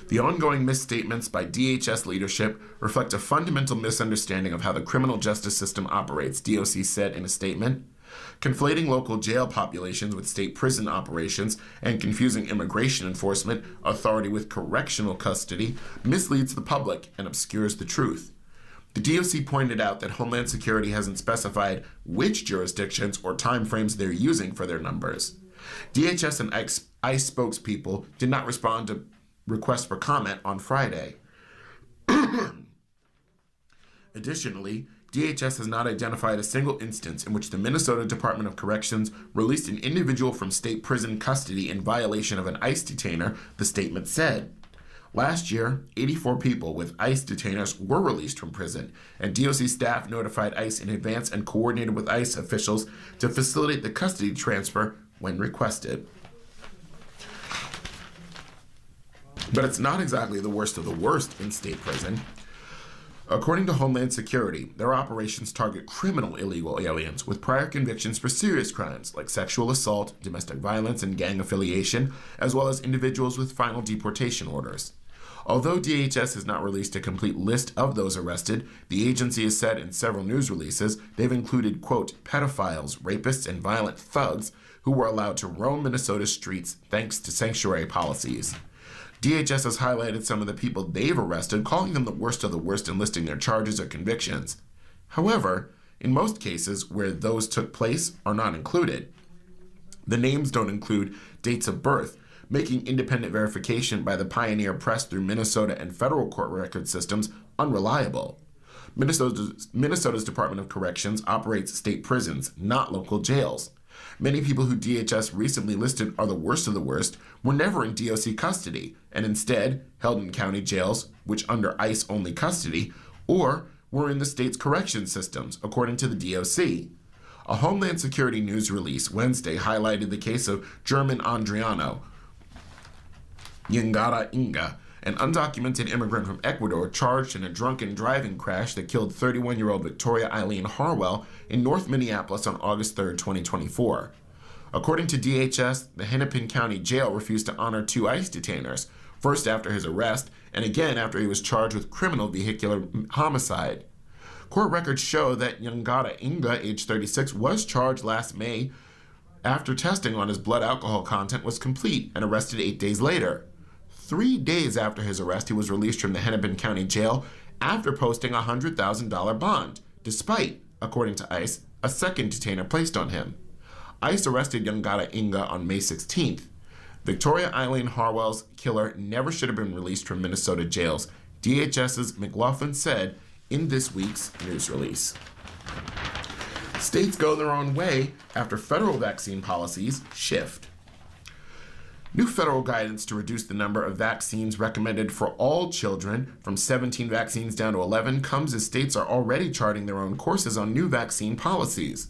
The ongoing misstatements by DHS leadership reflect a fundamental misunderstanding of how the criminal justice system operates, DOC said in a statement. Conflating local jail populations with state prison operations and confusing immigration enforcement authority with correctional custody misleads the public and obscures the truth. The DOC pointed out that Homeland Security hasn't specified which jurisdictions or timeframes they're using for their numbers. DHS and ICE spokespeople did not respond to requests for comment on Friday. Additionally, DHS has not identified a single instance in which the Minnesota Department of Corrections released an individual from state prison custody in violation of an ICE detainer, the statement said. Last year, 84 people with ICE detainers were released from prison, and DOC staff notified ICE in advance and coordinated with ICE officials to facilitate the custody transfer when requested. But it's not exactly the worst of the worst in state prison. According to Homeland Security, their operations target criminal illegal aliens with prior convictions for serious crimes like sexual assault, domestic violence, and gang affiliation, as well as individuals with final deportation orders. Although DHS has not released a complete list of those arrested, the agency has said in several news releases they've included, quote, pedophiles, rapists, and violent thugs who were allowed to roam Minnesota's streets thanks to sanctuary policies. DHS has highlighted some of the people they've arrested, calling them the worst of the worst and listing their charges or convictions. However, in most cases where those took place are not included. The names don't include dates of birth, making independent verification by the Pioneer Press through Minnesota and federal court record systems unreliable. Minnesota's Department of Corrections operates state prisons, not local jails. Many people who DHS recently listed are the worst of the worst were never in DOC custody and instead held in county jails, which under ICE-only custody, or were in the state's correction systems, according to the DOC. A Homeland Security news release Wednesday highlighted the case of German Adriano Yangara Inga, an undocumented immigrant from Ecuador charged in a drunken driving crash that killed 31-year-old Victoria Eileen Harwell in North Minneapolis on August 3, 2024. According to DHS, the Hennepin County Jail refused to honor 2 ICE detainers, first after his arrest and again after he was charged with criminal vehicular homicide. Court records show that Yangara Inga, age 36, was charged last May after testing on his blood alcohol content was complete and arrested 8 days later. 3 days after his arrest, he was released from the Hennepin County Jail after posting a $100,000 bond, despite, according to ICE, a second detainer placed on him. ICE arrested Yangara Inga on May 16th. Victoria Eileen Harwell's killer never should have been released from Minnesota jails, DHS's McLaughlin said in this week's news release. States go their own way after federal vaccine policies shift. New federal guidance to reduce the number of vaccines recommended for all children from 17 vaccines down to 11 comes as states are already charting their own courses on new vaccine policies.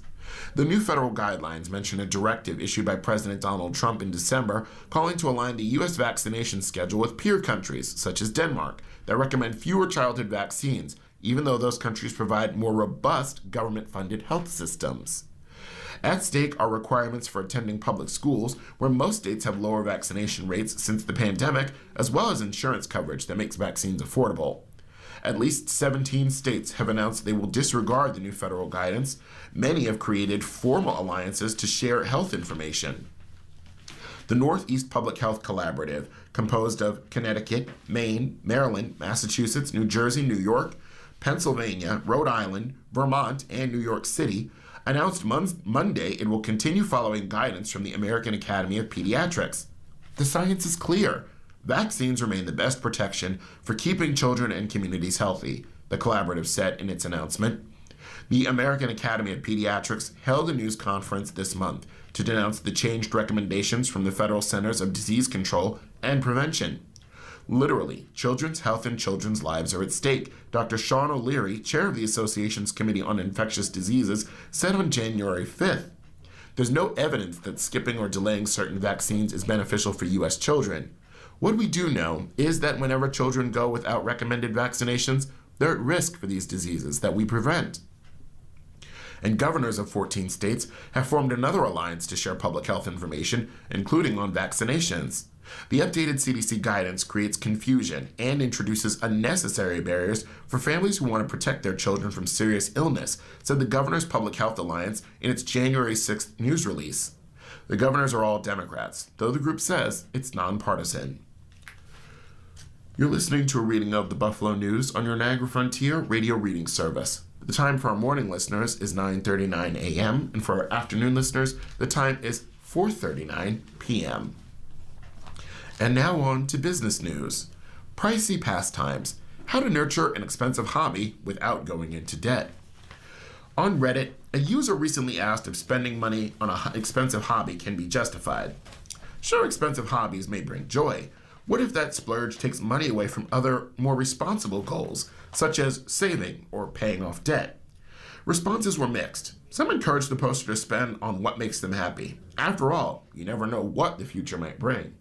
The new federal guidelines mention a directive issued by President Donald Trump in December calling to align the U.S. vaccination schedule with peer countries, such as Denmark, that recommend fewer childhood vaccines, even though those countries provide more robust government-funded health systems. At stake are requirements for attending public schools, where most states have lower vaccination rates since the pandemic, as well as insurance coverage that makes vaccines affordable. At least 17 states have announced they will disregard the new federal guidance. Many have created formal alliances to share health information. The Northeast Public Health Collaborative, composed of Connecticut, Maine, Maryland, Massachusetts, New Jersey, New York, Pennsylvania, Rhode Island, Vermont, and New York City, announced Monday it will continue following guidance from the American Academy of Pediatrics. The science is clear. Vaccines remain the best protection for keeping children and communities healthy, the collaborative said in its announcement. The American Academy of Pediatrics held a news conference this month to denounce the changed recommendations from the Federal Centers of Disease Control and Prevention. Literally, children's health and children's lives are at stake, Dr. Sean O'Leary, chair of the association's Committee on Infectious Diseases, said on January 5th. There's no evidence that skipping or delaying certain vaccines is beneficial for U.S. children. What we do know is that whenever children go without recommended vaccinations, they're at risk for these diseases that we prevent. And governors of 14 states have formed another alliance to share public health information, including on vaccinations. The updated CDC guidance creates confusion and introduces unnecessary barriers for families who want to protect their children from serious illness, said the Governors Public Health Alliance in its January 6th news release. The governors are all Democrats, though the group says it's nonpartisan. You're listening to a reading of the Buffalo News on your Niagara Frontier radio reading service. The time for our morning listeners is 9:39 a.m., and for our afternoon listeners, the time is 4:39 p.m. And now on to business news. Pricey pastimes. How to nurture an expensive hobby without going into debt. On Reddit, a user recently asked if spending money on an expensive hobby can be justified. Sure, expensive hobbies may bring joy, What if that splurge takes money away from other, more responsible goals, such as saving or paying off debt? Responses were mixed. Some encouraged the poster to spend on what makes them happy. After all, you never know what the future might bring.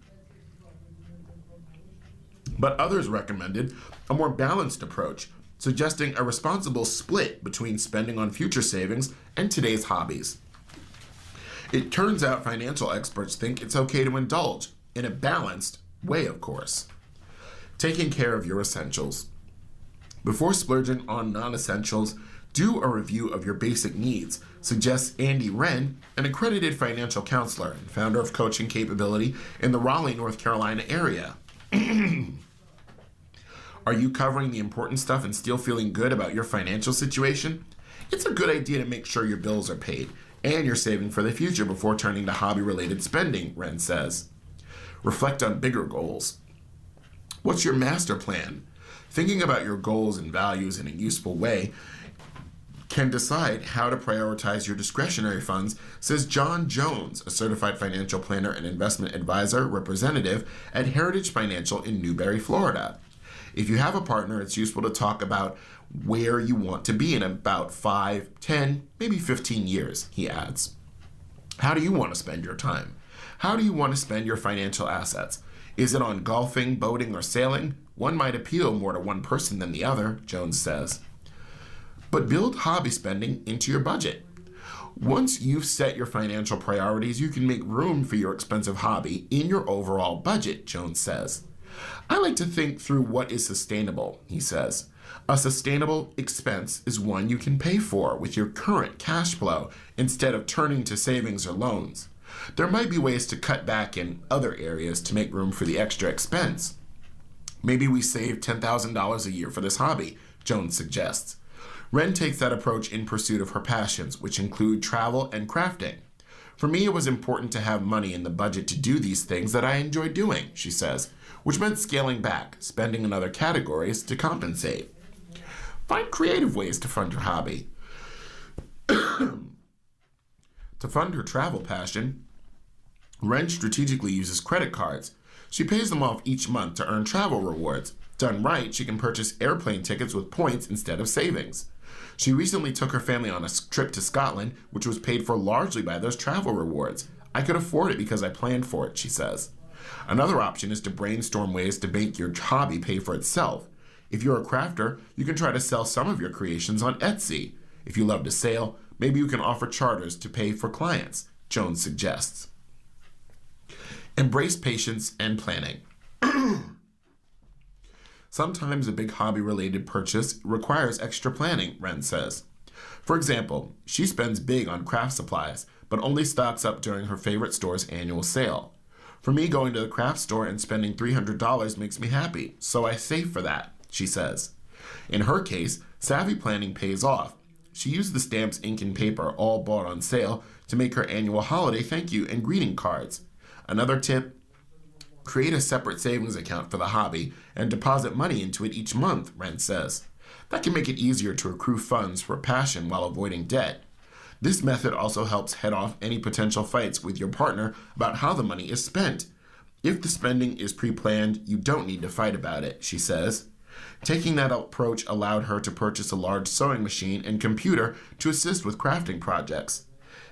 But others recommended a more balanced approach, suggesting a responsible split between spending on future savings and today's hobbies. It turns out financial experts think it's okay to indulge, in a balanced way, of course. Taking care of your essentials. Before splurging on non-essentials, do a review of your basic needs, suggests Andy Wren, an accredited financial counselor and founder of Coaching Capability in the Raleigh, North Carolina area. Are you covering the important stuff and still feeling good about your financial situation? It's a good idea to make sure your bills are paid and you're saving for the future before turning to hobby-related spending, Wren says. Reflect on bigger goals. What's your master plan? Thinking about your goals and values in a useful way can decide how to prioritize your discretionary funds, says John Jones, a certified financial planner and investment advisor representative at Heritage Financial in Newberry, Florida. If you have a partner, it's useful to talk about where you want to be in about 5, 10, maybe 15 years, he adds. How do you want to spend your time? How do you want to spend your financial assets? Is it on golfing, boating, or sailing? One might appeal more to one person than the other, Jones says. But build hobby spending into your budget. Once you've set your financial priorities, you can make room for your expensive hobby in your overall budget, Jones says. I like to think through what is sustainable, he says. A sustainable expense is one you can pay for with your current cash flow instead of turning to savings or loans. There might be ways to cut back in other areas to make room for the extra expense. Maybe we save $10,000 a year for this hobby, Jones suggests. Wren takes that approach in pursuit of her passions, which include travel and crafting. For me, it was important to have money in the budget to do these things that I enjoy doing, she says, which meant scaling back, spending in other categories to compensate. Find creative ways to fund your hobby. To fund her travel passion, Wren strategically uses credit cards. She pays them off each month to earn travel rewards. Done right, she can purchase airplane tickets with points instead of savings. She recently took her family on a trip to Scotland, which was paid for largely by those travel rewards. I could afford it because I planned for it, she says. Another option is to brainstorm ways to make your hobby pay for itself. If you're a crafter, you can try to sell some of your creations on Etsy. If you love to sail, maybe you can offer charters to pay for clients, Jones suggests. Embrace patience and planning. Sometimes a big hobby-related purchase requires extra planning, Wren says. For example, she spends big on craft supplies, but only stocks up during her favorite store's annual sale. For me, going to the craft store and spending $300 makes me happy, so I save for that, she says. In her case, savvy planning pays off. She used the stamps, ink, and paper all bought on sale to make her annual holiday thank you and greeting cards. Another tip, create a separate savings account for the hobby and deposit money into it each month, Wren says. That can make it easier to accrue funds for passion while avoiding debt. This method also helps head off any potential fights with your partner about how the money is spent. If the spending is pre-planned, you don't need to fight about it, she says. Taking that approach allowed her to purchase a large sewing machine and computer to assist with crafting projects.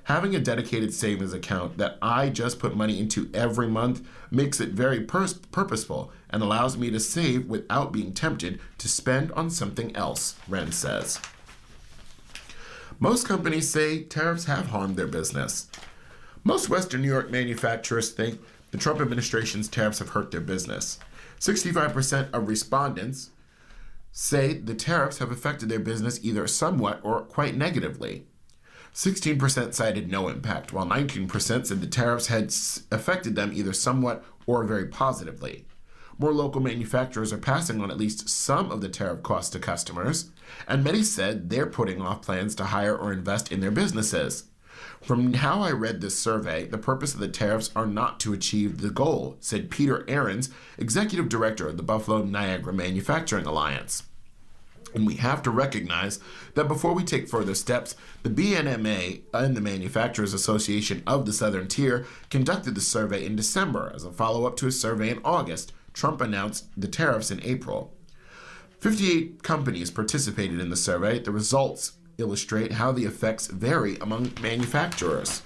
Having a dedicated savings account that I just put money into every month makes it very purposeful and allows me to save without being tempted to spend on something else, Wren says. Most companies say tariffs have harmed their business. Most Western New York manufacturers think the Trump administration's tariffs have hurt their business. 65% of respondents say the tariffs have affected their business either somewhat or quite negatively. 16% cited no impact, while 19% said the tariffs had affected them either somewhat or very positively. More local manufacturers are passing on at least some of the tariff costs to customers, and many said they're putting off plans to hire or invest in their businesses. From how I read this survey, the purpose of the tariffs are not to achieve the goal, said Peter Ahrens, executive director of the Buffalo Niagara Manufacturing Alliance. And we have to recognize that before we take further steps, the BNMA and the Manufacturers Association of the Southern Tier conducted the survey in December as a follow-up to a survey in August, Trump announced the tariffs in April. 58 companies participated in the survey. The results illustrate how the effects vary among manufacturers.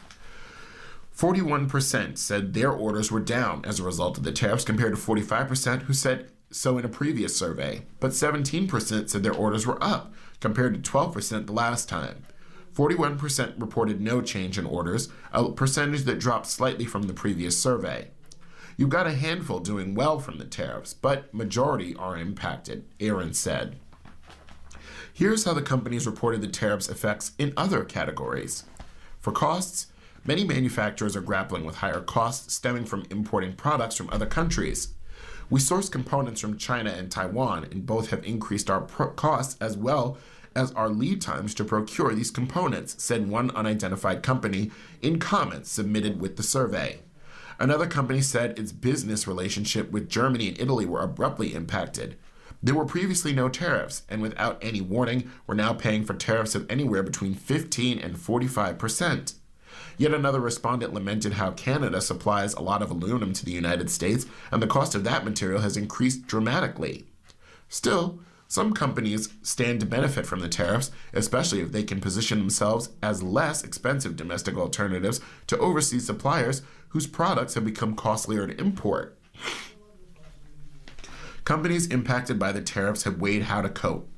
41% said their orders were down as a result of the tariffs, compared to 45% who said so in a previous survey. But 17% said their orders were up, compared to 12% the last time. 41% reported no change in orders, a percentage that dropped slightly from the previous survey. You've got a handful doing well from the tariffs, but majority are impacted, Aaron said. Here's how the companies reported the tariffs' effects in other categories. For costs, many manufacturers are grappling with higher costs stemming from importing products from other countries. We source components from China and Taiwan, and both have increased our costs as well as our lead times to procure these components, said one unidentified company in comments submitted with the survey. Another company said its business relationship with Germany and Italy were abruptly impacted. There were previously no tariffs, and without any warning, we're now paying for tariffs of anywhere between 15 and 45%. Yet another respondent lamented how Canada supplies a lot of aluminum to the United States, and the cost of that material has increased dramatically. Still, some companies stand to benefit from the tariffs, especially if they can position themselves as less expensive domestic alternatives to overseas suppliers whose products have become costlier to import. Companies impacted by the tariffs have weighed how to cope.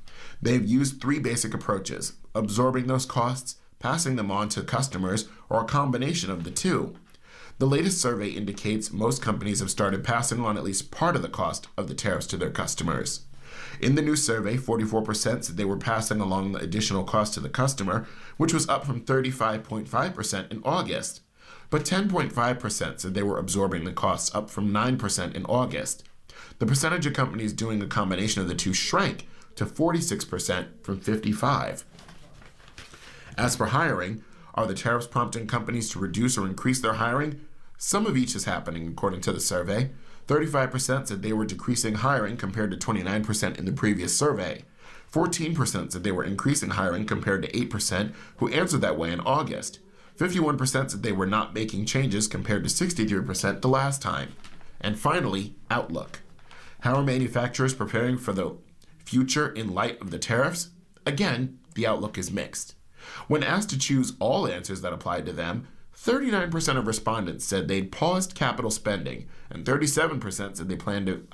They have used three basic approaches: absorbing those costs, passing them on to customers, or a combination of the two. The latest survey indicates most companies have started passing on at least part of the cost of the tariffs to their customers. In the new survey, 44% said they were passing along the additional cost to the customer, which was up from 35.5% in August. But 10.5% said they were absorbing the costs, up from 9% in August. The percentage of companies doing a combination of the two shrank to 46% from 55%. As for hiring, are the tariffs prompting companies to reduce or increase their hiring? Some of each is happening, according to the survey. 35% said they were decreasing hiring compared to 29% in the previous survey. 14% said they were increasing hiring compared to 8% who answered that way in August. 51% said they were not making changes compared to 63% the last time. And finally, outlook. How are manufacturers preparing for the future in light of the tariffs? Again, the outlook is mixed. When asked to choose all answers that applied to them, 39% of respondents said they'd paused capital spending, and 37% said they planned to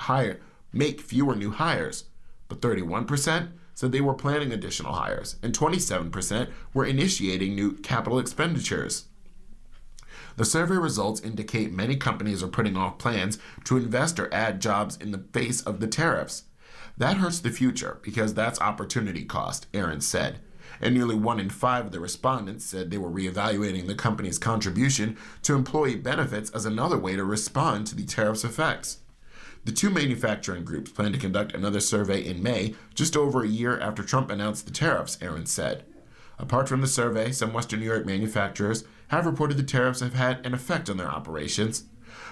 make fewer new hires. But 31% said they were planning additional hires, and 27% were initiating new capital expenditures. The survey results indicate many companies are putting off plans to invest or add jobs in the face of the tariffs. That hurts the future because that's opportunity cost, Aaron said. And nearly 1 in 5 of the respondents said they were reevaluating the company's contribution to employee benefits as another way to respond to the tariffs' effects. The two manufacturing groups plan to conduct another survey in May, just over a year after Trump announced the tariffs, Aaron said. Apart from the survey, some Western New York manufacturers have reported the tariffs have had an effect on their operations.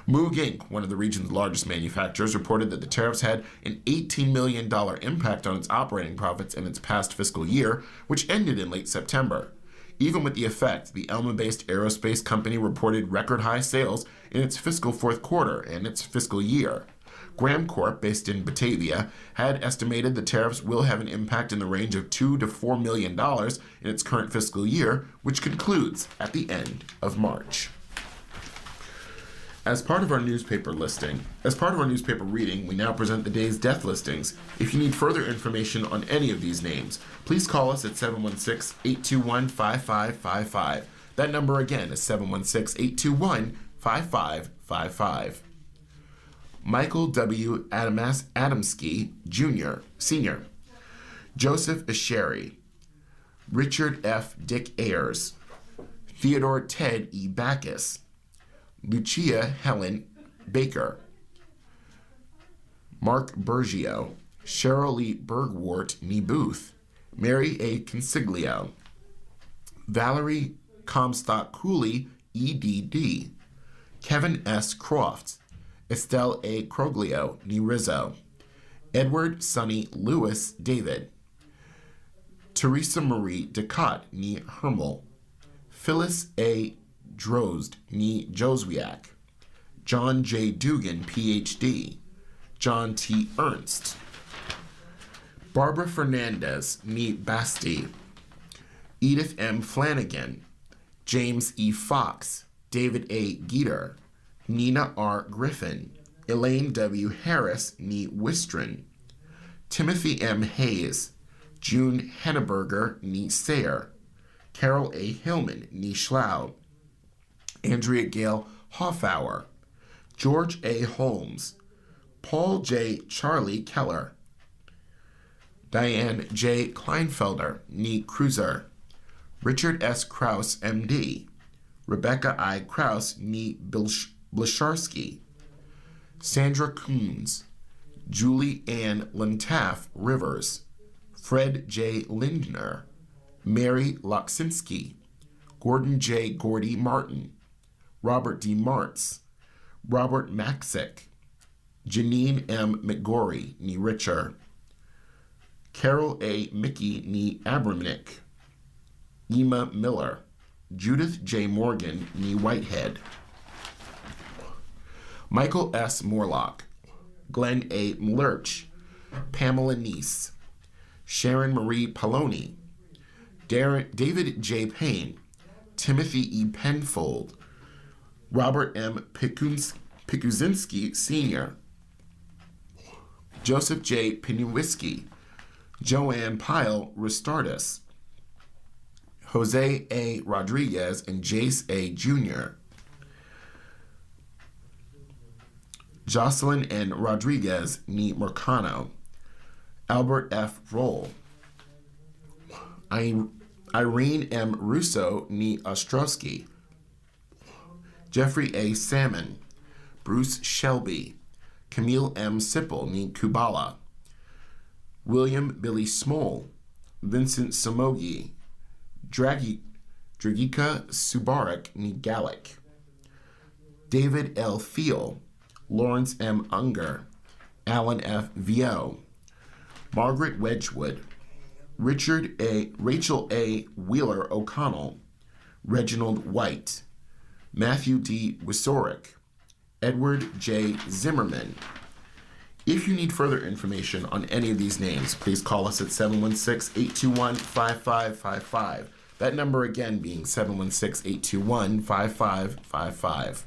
Moog Inc., one of the region's largest manufacturers, reported that the tariffs had an $18 million impact on its operating profits in its past fiscal year, which ended in late September. Even with the effect, the Elma-based aerospace company reported record-high sales in its fiscal fourth quarter and its fiscal year. Graham Corp, based in Batavia, had estimated the tariffs will have an impact in the range of $2 to $4 million in its current fiscal year, which concludes at the end of March. As part of our newspaper reading, we now present the day's death listings. If you need further information on any of these names, please call us at 716-821-5555. That number again is 716-821-5555. Michael W. Adamski, Jr., Sr., Joseph Asheri, Richard F. Dick Ayers, Theodore Ted E. Backus, Lucia Helen Baker, Mark Bergio, Cheryl Lee Bergwart Nee Booth, Mary A. Consiglio, Valerie Comstock Cooley, EDD, Kevin S. Crofts, Estelle A. Croglio, Nee Rizzo, Edward Sonny Lewis David, Teresa Marie Ducat, Nee Hermel, Phyllis A. Drozd, Nee Joswiak, John J. Dugan, Ph.D., John T. Ernst. Barbara Fernandez, nee Basti. Edith M. Flanagan. James E. Fox. David A. Geter. Nina R. Griffin. Elaine W. Harris, nee Wistron. Timothy M. Hayes. June Henneberger, nee Sayer. Carol A. Hillman, nee Schlau. Andrea Gale Hoffauer. George A. Holmes. Paul J. Charlie Keller. Diane J. Kleinfelder, nee Cruiser. Richard S. Krause, M.D. Rebecca I. Krause, nee Blisharsky. Sandra Coons. Julie Ann Lentaff Rivers. Fred J. Lindner. Mary Loksinski. Gordon J. Gordy Martin. Robert D. Martz. Robert Maxick. Janine M. McGorry, nee Richer. Carol A. Mickey, nee Abramnick. Ema Miller. Judith J. Morgan, nee Whitehead. Michael S. Morlock. Glenn A. Mlerch. Pamela Neese. Sharon Marie Poloni. David J. Payne. Timothy E. Penfold. Robert M. Pikuzinski Sr. Joseph J. Pinuwisky. Joanne Pyle Restardus. Jose A. Rodriguez and Jace A. Jr. Jocelyn N. Rodriguez, nee Mercano. Albert F. Roll. Irene M. Russo, nee Ostrowski. Jeffrey A. Salmon. Bruce Shelby. Camille M. Sipple, nee Kubala. William Billy Small. Vincent Samogi. Dragika Subarak, nee Gallic. David L. Thiel. Lawrence M. Unger. Alan F. Vio. Margaret Wedgwood. Rachel A. Wheeler O'Connell. Reginald White. Matthew D. Wisorick. Edward J. Zimmerman. If you need further information on any of these names, please call us at 716-821-5555. That number again being 716-821-5555.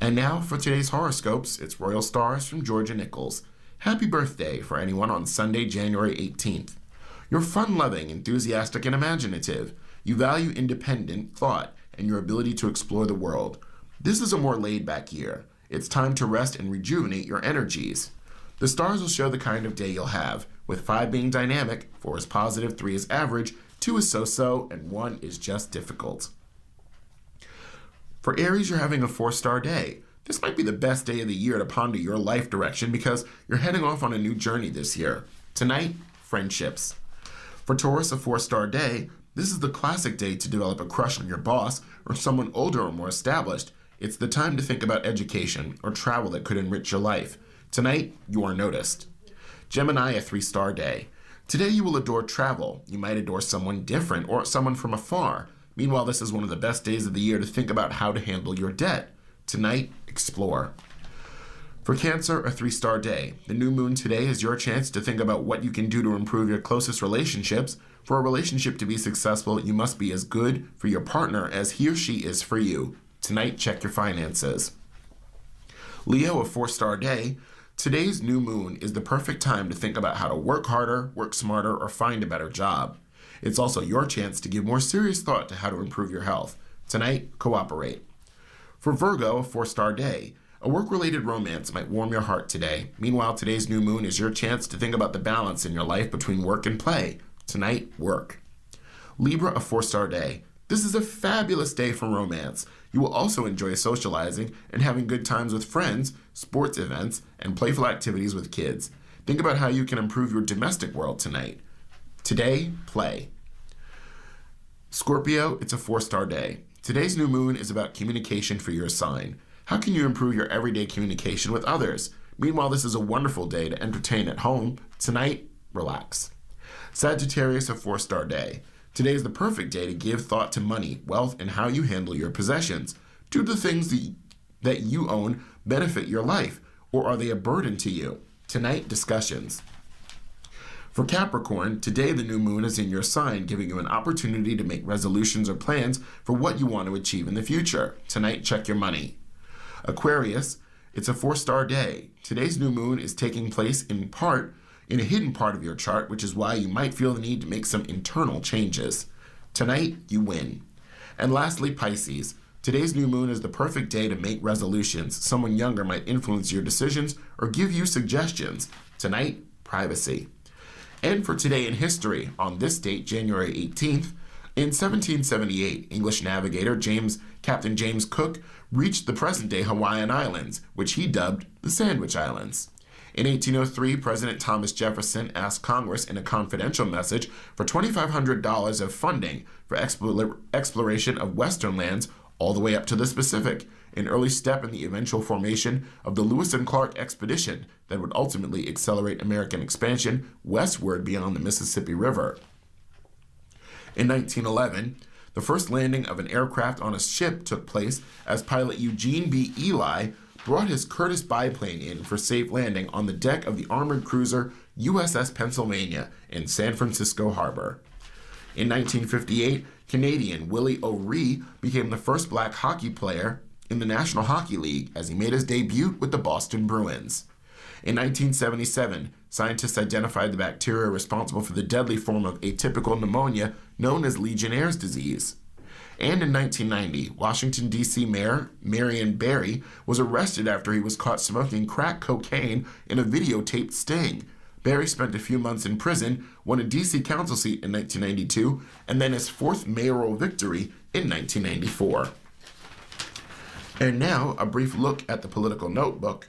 And now for today's horoscopes, it's Royal Stars from Georgia Nichols. Happy birthday for anyone on Sunday, January 18th. You're fun-loving, enthusiastic, and imaginative. You value independent thought and your ability to explore the world. This is a more laid-back year. It's time to rest and rejuvenate your energies. The stars will show the kind of day you'll have, with 5 being dynamic, 4 is positive, 3 is average, 2 is so-so, and 1 is just difficult. For Aries, you're having a 4-star day. This might be the best day of the year to ponder your life direction because you're heading off on a new journey this year. Tonight, friendships. For Taurus, a 4-star day, this is the classic day to develop a crush on your boss or someone older or more established. It's the time to think about education or travel that could enrich your life. Tonight, you are noticed. Gemini, a 3-star day. Today you will adore travel. You might adore someone different or someone from afar. Meanwhile, this is one of the best days of the year to think about how to handle your debt. Tonight, explore. For Cancer, a 3-star day. The new moon today is your chance to think about what you can do to improve your closest relationships. For a relationship to be successful, you must be as good for your partner as he or she is for you. Tonight, check your finances. Leo, a 4-star day. Today's new moon is the perfect time to think about how to work harder, work smarter, or find a better job. It's also your chance to give more serious thought to how to improve your health. Tonight, cooperate. For Virgo, a 4-star day. A work-related romance might warm your heart today. Meanwhile, today's new moon is your chance to think about the balance in your life between work and play. Tonight, work. Libra, a 4-star day. This is a fabulous day for romance. You will also enjoy socializing and having good times with friends, sports events, and playful activities with kids. Think about how you can improve your domestic world tonight. Today, play. Scorpio, it's a 4-star day. Today's new moon is about communication for your sign. How can you improve your everyday communication with others? Meanwhile, this is a wonderful day to entertain at home. Tonight, relax. Sagittarius, a 4-star day. Today is the perfect day to give thought to money, wealth, and how you handle your possessions. Do the things that you own benefit your life, or are they a burden to you? Tonight, discussions. For Capricorn, today the new moon is in your sign, giving you an opportunity to make resolutions or plans for what you want to achieve in the future. Tonight, check your money. Aquarius, it's a 4-star day. Today's new moon is taking place in a hidden part of your chart, which is why you might feel the need to make some internal changes. Tonight, you win. And lastly, Pisces. Today's new moon is the perfect day to make resolutions. Someone younger might influence your decisions or give you suggestions. Tonight, privacy. And for today in history, on this date, January 18th, in 1778, English navigator Captain James Cook reached the present-day Hawaiian Islands, which he dubbed the Sandwich Islands. In 1803, President Thomas Jefferson asked Congress in a confidential message for $2,500 of funding for exploration of western lands all the way up to the Pacific, an early step in the eventual formation of the Lewis and Clark expedition that would ultimately accelerate American expansion westward beyond the Mississippi River. In 1911, the first landing of an aircraft on a ship took place as pilot Eugene B. Ely brought his Curtiss biplane in for safe landing on the deck of the armored cruiser USS Pennsylvania in San Francisco Harbor. In 1958, Canadian Willie O'Ree became the first black hockey player in the National Hockey League as he made his debut with the Boston Bruins. In 1977, scientists identified the bacteria responsible for the deadly form of atypical pneumonia known as Legionnaire's disease. And in 1990, Washington, D.C. Mayor Marion Barry was arrested after he was caught smoking crack cocaine in a videotaped sting. Barry spent a few months in prison, won a D.C. council seat in 1992, and then his fourth mayoral victory in 1994. And now, a brief look at the political notebook.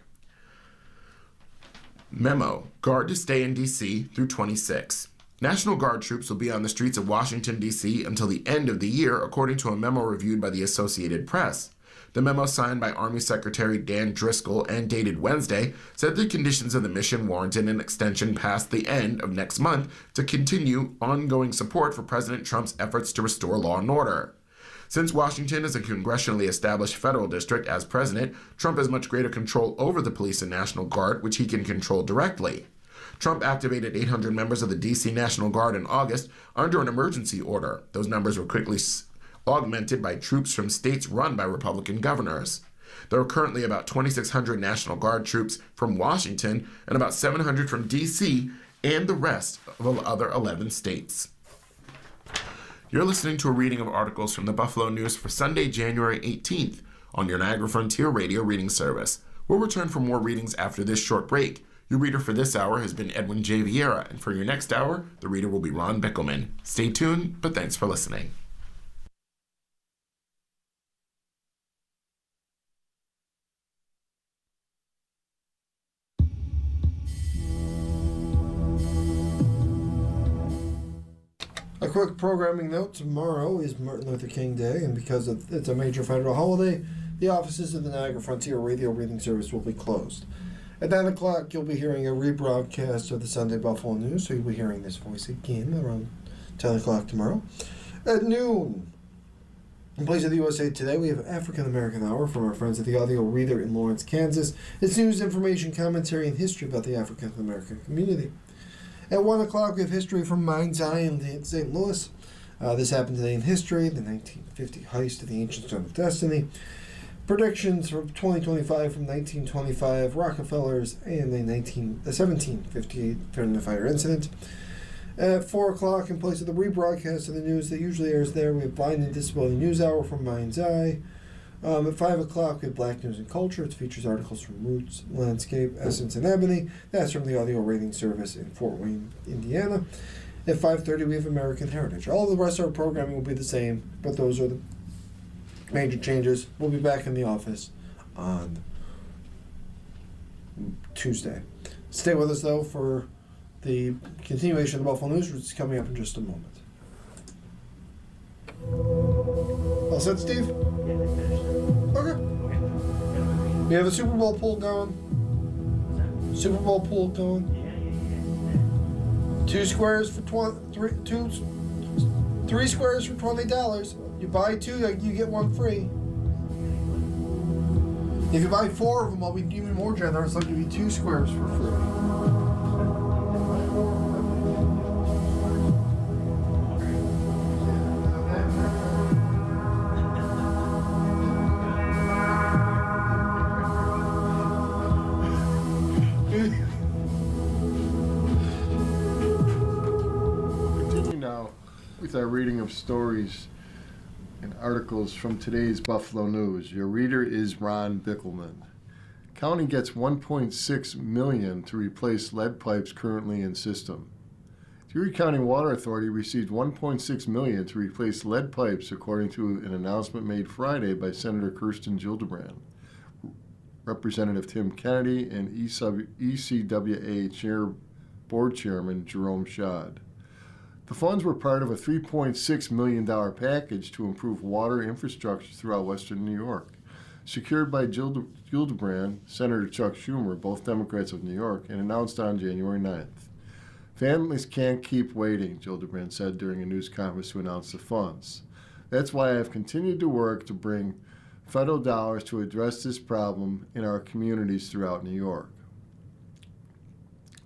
Memo: Guard to stay in D.C. through 26. National Guard troops will be on the streets of Washington, D.C. until the end of the year, according to a memo reviewed by the Associated Press. The memo, signed by Army Secretary Dan Driscoll and dated Wednesday, said the conditions of the mission warranted an extension past the end of next month to continue ongoing support for President Trump's efforts to restore law and order. Since Washington is a congressionally established federal district as president, Trump has much greater control over the police and National Guard, which he can control directly. Trump activated 800 members of the D.C. National Guard in August under an emergency order. Those numbers were quickly augmented by troops from states run by Republican governors. There are currently about 2,600 National Guard troops from Washington and about 700 from D.C. and the rest of the other 11 states. You're listening to a reading of articles from the Buffalo News for Sunday, January 18th on your Niagara Frontier Radio reading service. We'll return for more readings after this short break. Your reader for this hour has been Edwin J. Vieira, and for your next hour, the reader will be Ron Bickelman. Stay tuned, but thanks for listening. A quick programming note: tomorrow is Martin Luther King Day, and because it's a major federal holiday, the offices of the Niagara Frontier Radio Reading Service will be closed. At 9 o'clock, you'll be hearing a rebroadcast of the Sunday Buffalo News, so you'll be hearing this voice again around 10 o'clock tomorrow. At noon, in place of the USA Today, we have African American Hour from our friends at the Audio Reader in Lawrence, Kansas. It's news, information, commentary, and history about the African American community. At 1 o'clock, we have history from Mind's Eye in St. Louis. This happened today in history, the 1950 heist of the Ancient Stone of Destiny. Predictions for 2025 from 1925, Rockefellers, and the 1758 Friendly Fire Incident. At 4 o'clock, in place of the rebroadcast of the news that usually airs there, we have Blind and Disability News Hour from Mind's Eye. At 5 o'clock, we have Black News and Culture. It features articles from Roots, Landscape, Essence, and Ebony. That's from the Audio Rating Service in Fort Wayne, Indiana. At 5:30, we have American Heritage. All the rest of our programming will be the same, but those are the major changes. We'll be back in the office on Tuesday. Stay with us, though, for the continuation of the Buffalo News, which is coming up in just a moment. All set, Steve? Yeah, they finished it. Okay. We have a Super Bowl pool going. Super Bowl pool going. Yeah. 2 squares for three squares for $20. You buy 2, you get 1 free. If you buy 4 of them, I'll be even more generous. I'll give you 2 squares for free. Continue now with our reading of stories and articles from today's Buffalo News. Your reader is Ron Bickelman. County gets $1.6 million to replace lead pipes currently in system. The Erie County Water Authority received $1.6 million to replace lead pipes, according to an announcement made Friday by Senator Kirsten Gillibrand, Representative Tim Kennedy, and ECWA Board Chairman Jerome Schad. The funds were part of a $3.6 million package to improve water infrastructure throughout western New York, secured by Gillibrand, Senator Chuck Schumer, both Democrats of New York, and announced on January 9th. Families can't keep waiting, Gillibrand said during a news conference to announce the funds. That's why I've continued to work to bring federal dollars to address this problem in our communities throughout New York.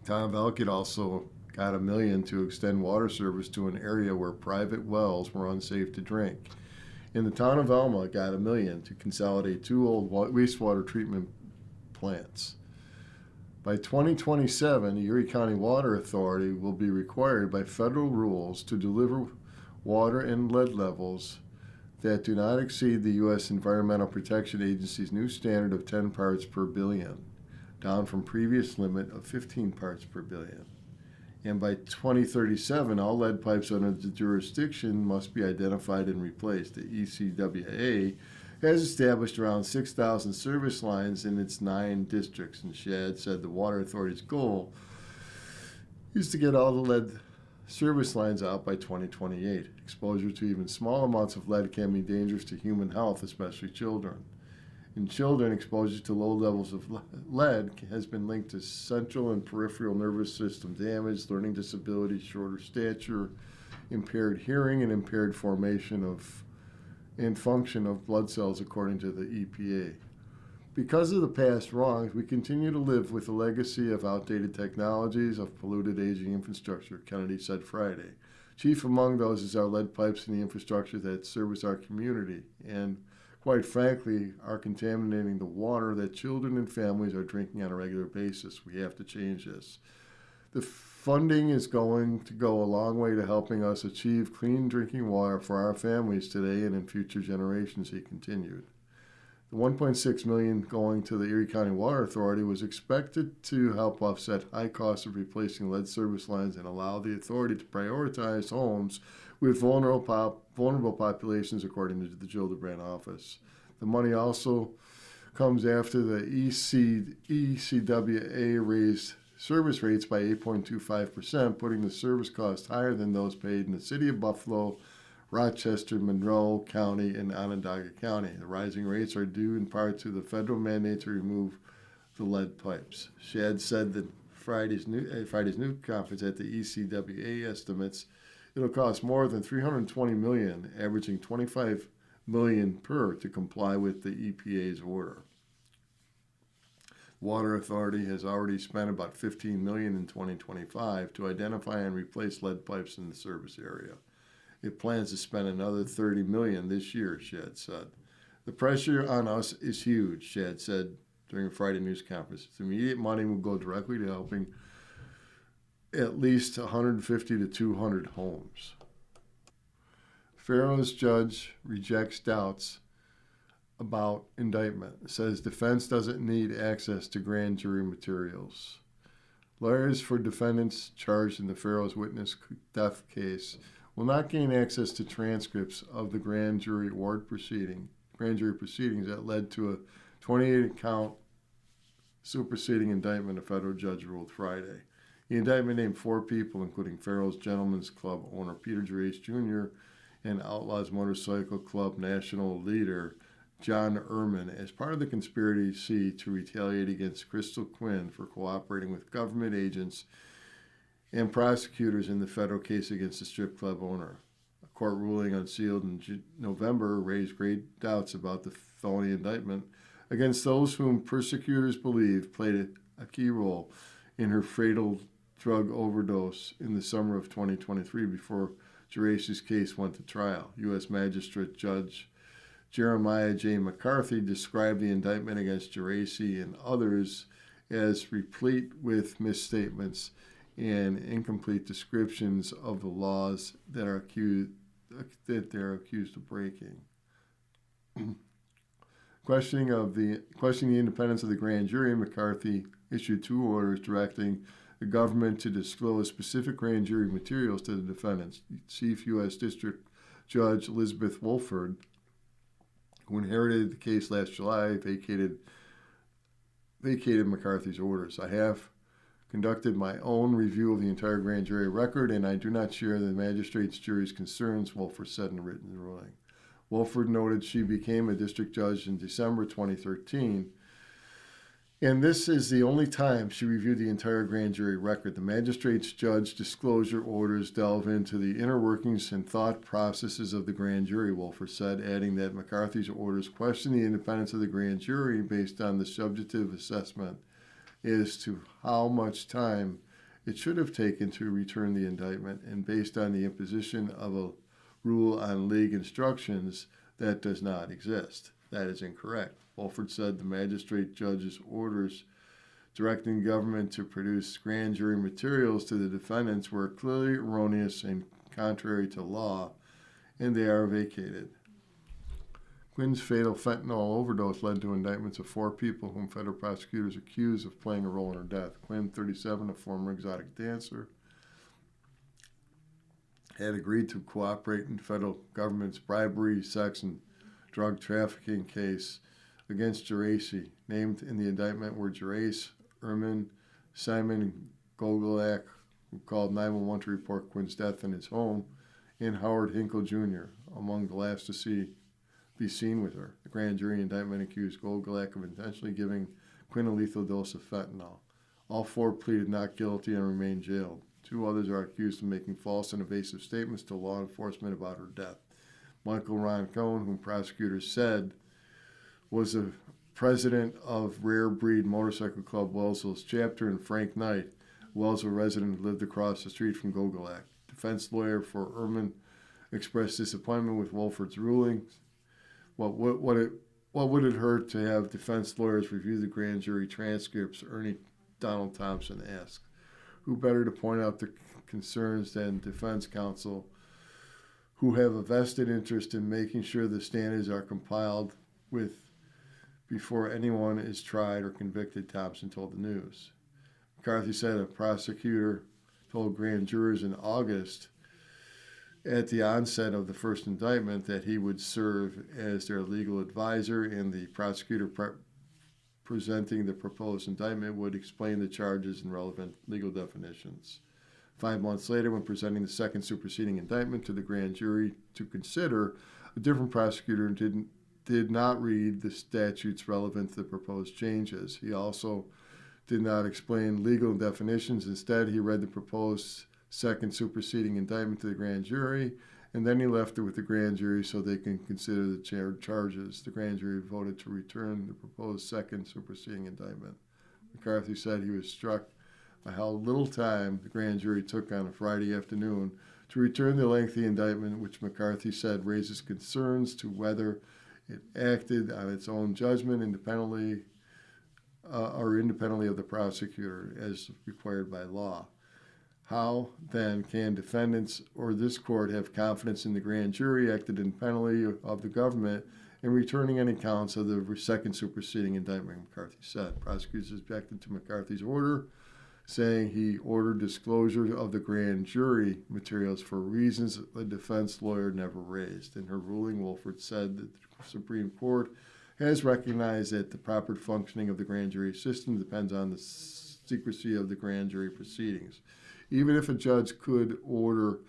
Town of Elkett also got $1 million to extend water service to an area where private wells were unsafe to drink. And the town of Elma got $1 million to consolidate 2 old wastewater treatment plants. By 2027, the Erie County Water Authority will be required by federal rules to deliver water and lead levels that do not exceed the U.S. Environmental Protection Agency's new standard of 10 parts per billion, down from previous limit of 15 parts per billion. And by 2037, all lead pipes under the jurisdiction must be identified and replaced. The ECWA has established around 6,000 service lines in its 9 districts, and Schad said the Water Authority's goal is to get all the lead service lines out by 2028. Exposure to even small amounts of lead can be dangerous to human health, especially children. In children, exposure to low levels of lead has been linked to central and peripheral nervous system damage, learning disabilities, shorter stature, impaired hearing, and impaired formation and function of blood cells, according to the EPA. Because of the past wrongs, we continue to live with a legacy of outdated technologies, of polluted aging infrastructure, Kennedy said Friday. Chief among those is our lead pipes and the infrastructure that service our community, and quite frankly, are contaminating the water that children and families are drinking on a regular basis. We have to change this. The funding is going to go a long way to helping us achieve clean drinking water for our families today and in future generations, he continued. The $1.6 million going to the Erie County Water Authority was expected to help offset high costs of replacing lead service lines and allow the authority to prioritize homes with vulnerable populations, according to the Gillibrand office. The money also comes after the ECWA raised service rates by 8.25%, putting the service cost higher than those paid in the city of Buffalo, Rochester, Monroe County, and Onondaga County. The rising rates are due in part to the federal mandate to remove the lead pipes. Schad said that Friday's news conference at the ECWA estimates it'll cost more than $320 million, averaging $25 million per, to comply with the EPA's order. Water Authority has already spent about $15 million in 2025 to identify and replace lead pipes in the service area. It plans to spend another $30 million this year, Schad said. The pressure on us is huge, Schad said during a Friday news conference. The immediate money will go directly to helping at least 150 to 200 homes. Fairness judge rejects doubts about indictment. Says defense doesn't need access to grand jury materials. Lawyers for defendants charged in the Farrell's witness death case will not gain access to transcripts of the grand jury proceedings that led to a 28-count superseding indictment, a federal judge ruled Friday. The indictment named 4 people, including Farrell's Gentlemen's Club owner Peter Gerace Jr. and Outlaws Motorcycle Club national leader John Ehrman, as part of the conspiracy to retaliate against Crystal Quinn for cooperating with government agents and prosecutors in the federal case against the strip club owner. A court ruling unsealed in November raised great doubts about the felony indictment against those whom persecutors believe played a key role in her fatal drug overdose in the summer of 2023 before Geraci's case went to trial. U.S. Magistrate Judge Jeremiah J. McCarthy described the indictment against Geraci and others as replete with misstatements and incomplete descriptions of the laws that they're accused of breaking. Questioning the independence of the grand jury, McCarthy issued 2 orders directing the government to disclose specific grand jury materials to the defendants. Chief U.S. District Judge Elizabeth Wolford, who inherited the case last July, vacated McCarthy's orders. I have conducted my own review of the entire grand jury record, and I do not share the magistrate's jury's concerns, Wolford said in a written ruling. Wolford noted she became a district judge in December 2013, and this is the only time she reviewed the entire grand jury record. The magistrate's judge disclosure orders delve into the inner workings and thought processes of the grand jury, Wolford said, adding that McCarthy's orders question the independence of the grand jury based on the subjective assessment as to how much time it should have taken to return the indictment, and based on the imposition of a rule on league instructions that does not exist. That is incorrect. Wolford said the magistrate judge's orders directing government to produce grand jury materials to the defendants were clearly erroneous and contrary to law, and they are vacated. Quinn's fatal fentanyl overdose led to indictments of 4 people whom federal prosecutors accuse of playing a role in her death. Quinn, 37, a former exotic dancer, had agreed to cooperate in federal government's bribery, sex, and drug trafficking case against Geraci. Named in the indictment were Geraci, Erman, Simon Gogolak, who called 911 to report Quinn's death in his home, and Howard Hinkle Jr., among the last to be seen with her. The grand jury indictment accused Gogolak of intentionally giving Quinn a lethal dose of fentanyl. All 4 pleaded not guilty and remain jailed. 2 others are accused of making false and evasive statements to law enforcement about her death. Michael Ron Cohn, whom prosecutors said was the president of Rare Breed Motorcycle Club Wellsville's chapter, and Frank Knight, a Wellsville resident who lived across the street from Gogolak. Defense lawyer for Erman expressed disappointment with Wolford's rulings. What would it hurt to have defense lawyers review the grand jury transcripts? Ernie Donald Thompson asked. Who better to point out the concerns than defense counsel, who have a vested interest in making sure the standards are complied with before anyone is tried or convicted, Thompson told the news. McCarthy said a prosecutor told grand jurors in August at the onset of the first indictment that he would serve as their legal advisor, and the prosecutor presenting the proposed indictment would explain the charges and relevant legal definitions. 5 months later, when presenting the second superseding indictment to the grand jury to consider, a different prosecutor did not read the statutes relevant to the proposed changes. He also did not explain legal definitions. Instead, he read the proposed second superseding indictment to the grand jury, and then he left it with the grand jury so they can consider the charges. The grand jury voted to return the proposed second superseding indictment. McCarthy said he was struck by how little time the grand jury took on a Friday afternoon to return the lengthy indictment, which McCarthy said raises concerns to whether it acted on its own judgment independently of the prosecutor as required by law. How, then, can defendants or this court have confidence in the grand jury acted independently of the government in returning any counts of the second superseding indictment, McCarthy said. Prosecutors objected to McCarthy's order, saying he ordered disclosure of the grand jury materials for reasons the defense lawyer never raised. In her ruling, Wolford said that the Supreme Court has recognized that the proper functioning of the grand jury system depends on the secrecy of the grand jury proceedings. Even if a judge could order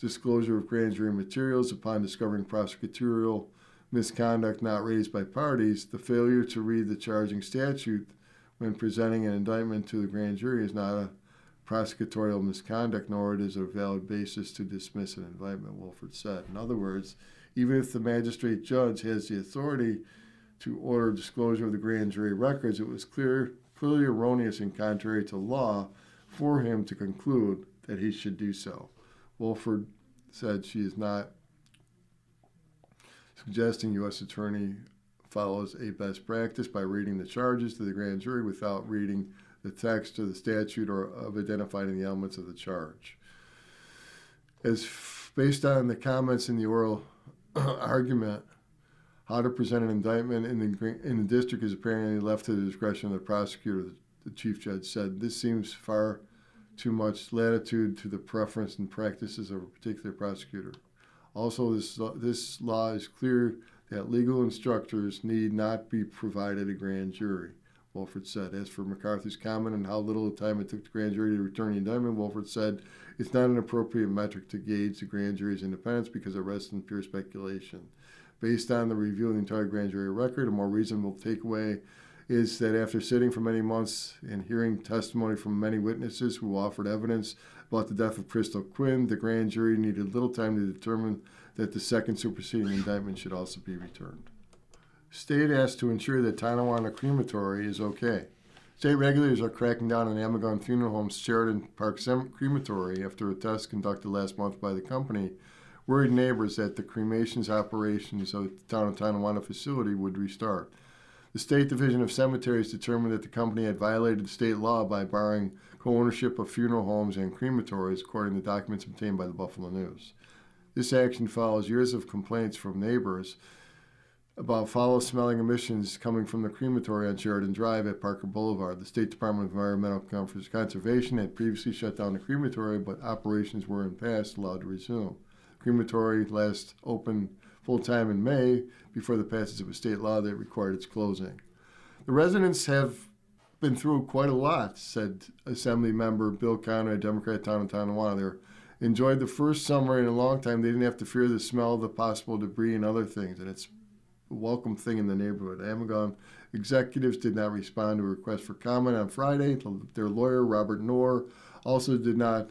disclosure of grand jury materials upon discovering prosecutorial misconduct not raised by parties, the failure to read the charging statute when presenting an indictment to the grand jury is not a prosecutorial misconduct, nor it is a valid basis to dismiss an indictment, Wolford said. In other words, even if the magistrate judge has the authority to order disclosure of the grand jury records, it was clearly erroneous and contrary to law for him to conclude that he should do so. Wolford said she is not suggesting U.S. Attorney follows a best practice by reading the charges to the grand jury without reading the text of the statute or of identifying the elements of the charge. Based on the comments in the oral argument, how to present an indictment in the district is apparently left to the discretion of the prosecutor, the chief judge said. This seems far too much latitude to the preference and practices of a particular prosecutor. Also, this law is clear that legal instructors need not be provided a grand jury, Wolford said. As for McCarthy's comment on how little time it took the grand jury to return the indictment, Wolford said it's not an appropriate metric to gauge the grand jury's independence because it rests in pure speculation. Based on the review of the entire grand jury record, a more reasonable takeaway is that after sitting for many months and hearing testimony from many witnesses who offered evidence about the death of Crystal Quinn, the grand jury needed little time to determine that the second superseding indictment should also be returned. State asked to ensure that Tonawanda Crematory is okay. State regulators are cracking down on Amagon Funeral Home's Sheridan Park Crematory after a test conducted last month by the company worried neighbors that the cremations operations of the town of Tonawanda facility would restart. The State Division of Cemeteries determined that the company had violated state law by barring co-ownership of funeral homes and crematories, according to documents obtained by the Buffalo News. This action follows years of complaints from neighbors about foul-smelling emissions coming from the crematory on Sheridan Drive at Parker Boulevard. The State Department of Environmental Conservation had previously shut down the crematory, but operations were in past allowed to resume. The crematory last opened full-time in May before the passage of a state law that required its closing. The residents have been through quite a lot, said Assembly Member Bill Conrad, Democrat, town of Tonawanda. They enjoyed the first summer in a long time. They didn't have to fear the smell of the possible debris and other things, and it's a welcome thing in the neighborhood. Amagon executives did not respond to a request for comment on Friday. Their lawyer, Robert Knorr, also did not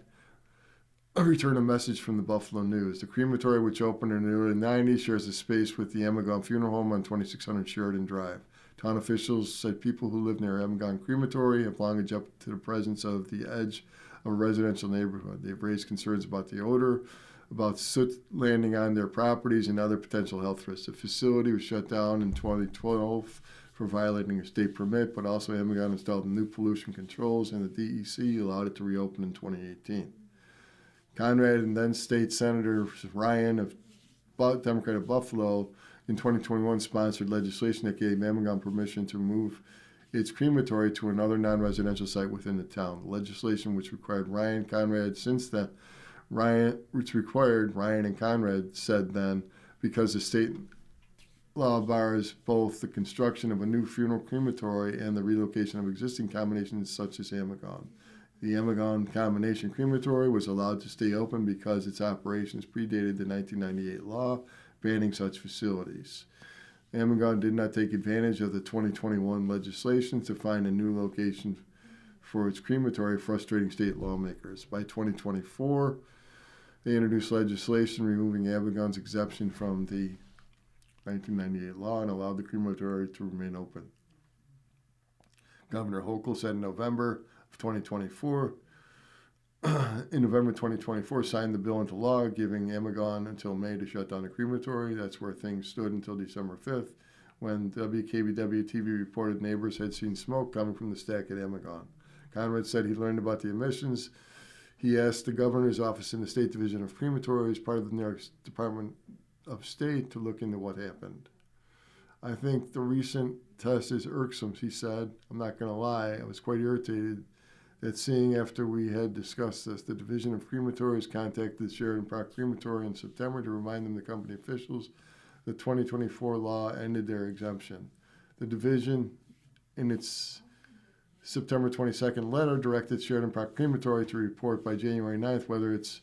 return a message from the Buffalo News. The crematory, which opened in the early 90s, shares a space with the Amagon Funeral Home on 2600 Sheridan Drive. Town officials said people who live near Amagon Crematory have long adjusted to the presence of the edge of a residential neighborhood. They've raised concerns about the odor, about soot landing on their properties, and other potential health risks. The facility was shut down in 2012 for violating a state permit, but also Amagon installed new pollution controls, and the DEC allowed it to reopen in 2018. Conrad and then State Senator Ryan of Democrat of Buffalo in 2021 sponsored legislation that gave Amagon permission to move its crematory to another non-residential site within the town. The legislation, which required Ryan and Conrad said then, because the state law bars both the construction of a new funeral crematory and the relocation of existing combinations such as Amagon. The Amagon Combination Crematory was allowed to stay open because its operations predated the 1998 law banning such facilities. Amagon did not take advantage of the 2021 legislation to find a new location for its crematory, frustrating state lawmakers. By 2024, they introduced legislation removing Amagon's exemption from the 1998 law and allowed the crematory to remain open. Governor Hochul said in November 2024, signed the bill into law, giving Amagon until May to shut down the crematory. That's where things stood until December 5th, when WKBW-TV reported neighbors had seen smoke coming from the stack at Amagon. Conrad said he learned about the emissions. He asked the governor's office in the State Division of Crematories, part of the New York Department of State, to look into what happened. I think the recent test is irksome, he said. I'm not going to lie, I was quite irritated that seeing after we had discussed this, the Division of Crematories contacted the Sheridan Park Crematory in September to remind them, the company officials, the 2024 law ended their exemption. The division, in its September 22nd letter, directed Sheridan Park Crematory to report by January 9th whether it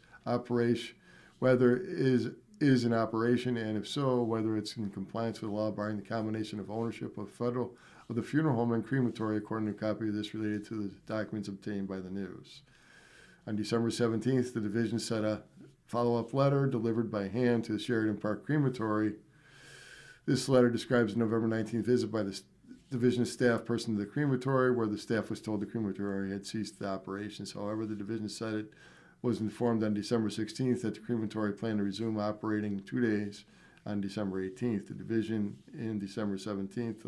is in operation, and if so, whether it's in compliance with the law barring the combination of ownership of the funeral home and crematory, according to a copy of this related to the documents obtained by the News. On December 17th, the division sent a follow-up letter delivered by hand to the Sheridan Park Crematory. This letter describes a November 19th visit by the division staff person to the crematory, where the staff was told the crematory had ceased the operations. However, the division said it was informed on December 16th that the crematory planned to resume operating 2 days on December 18th. The division in December 17th,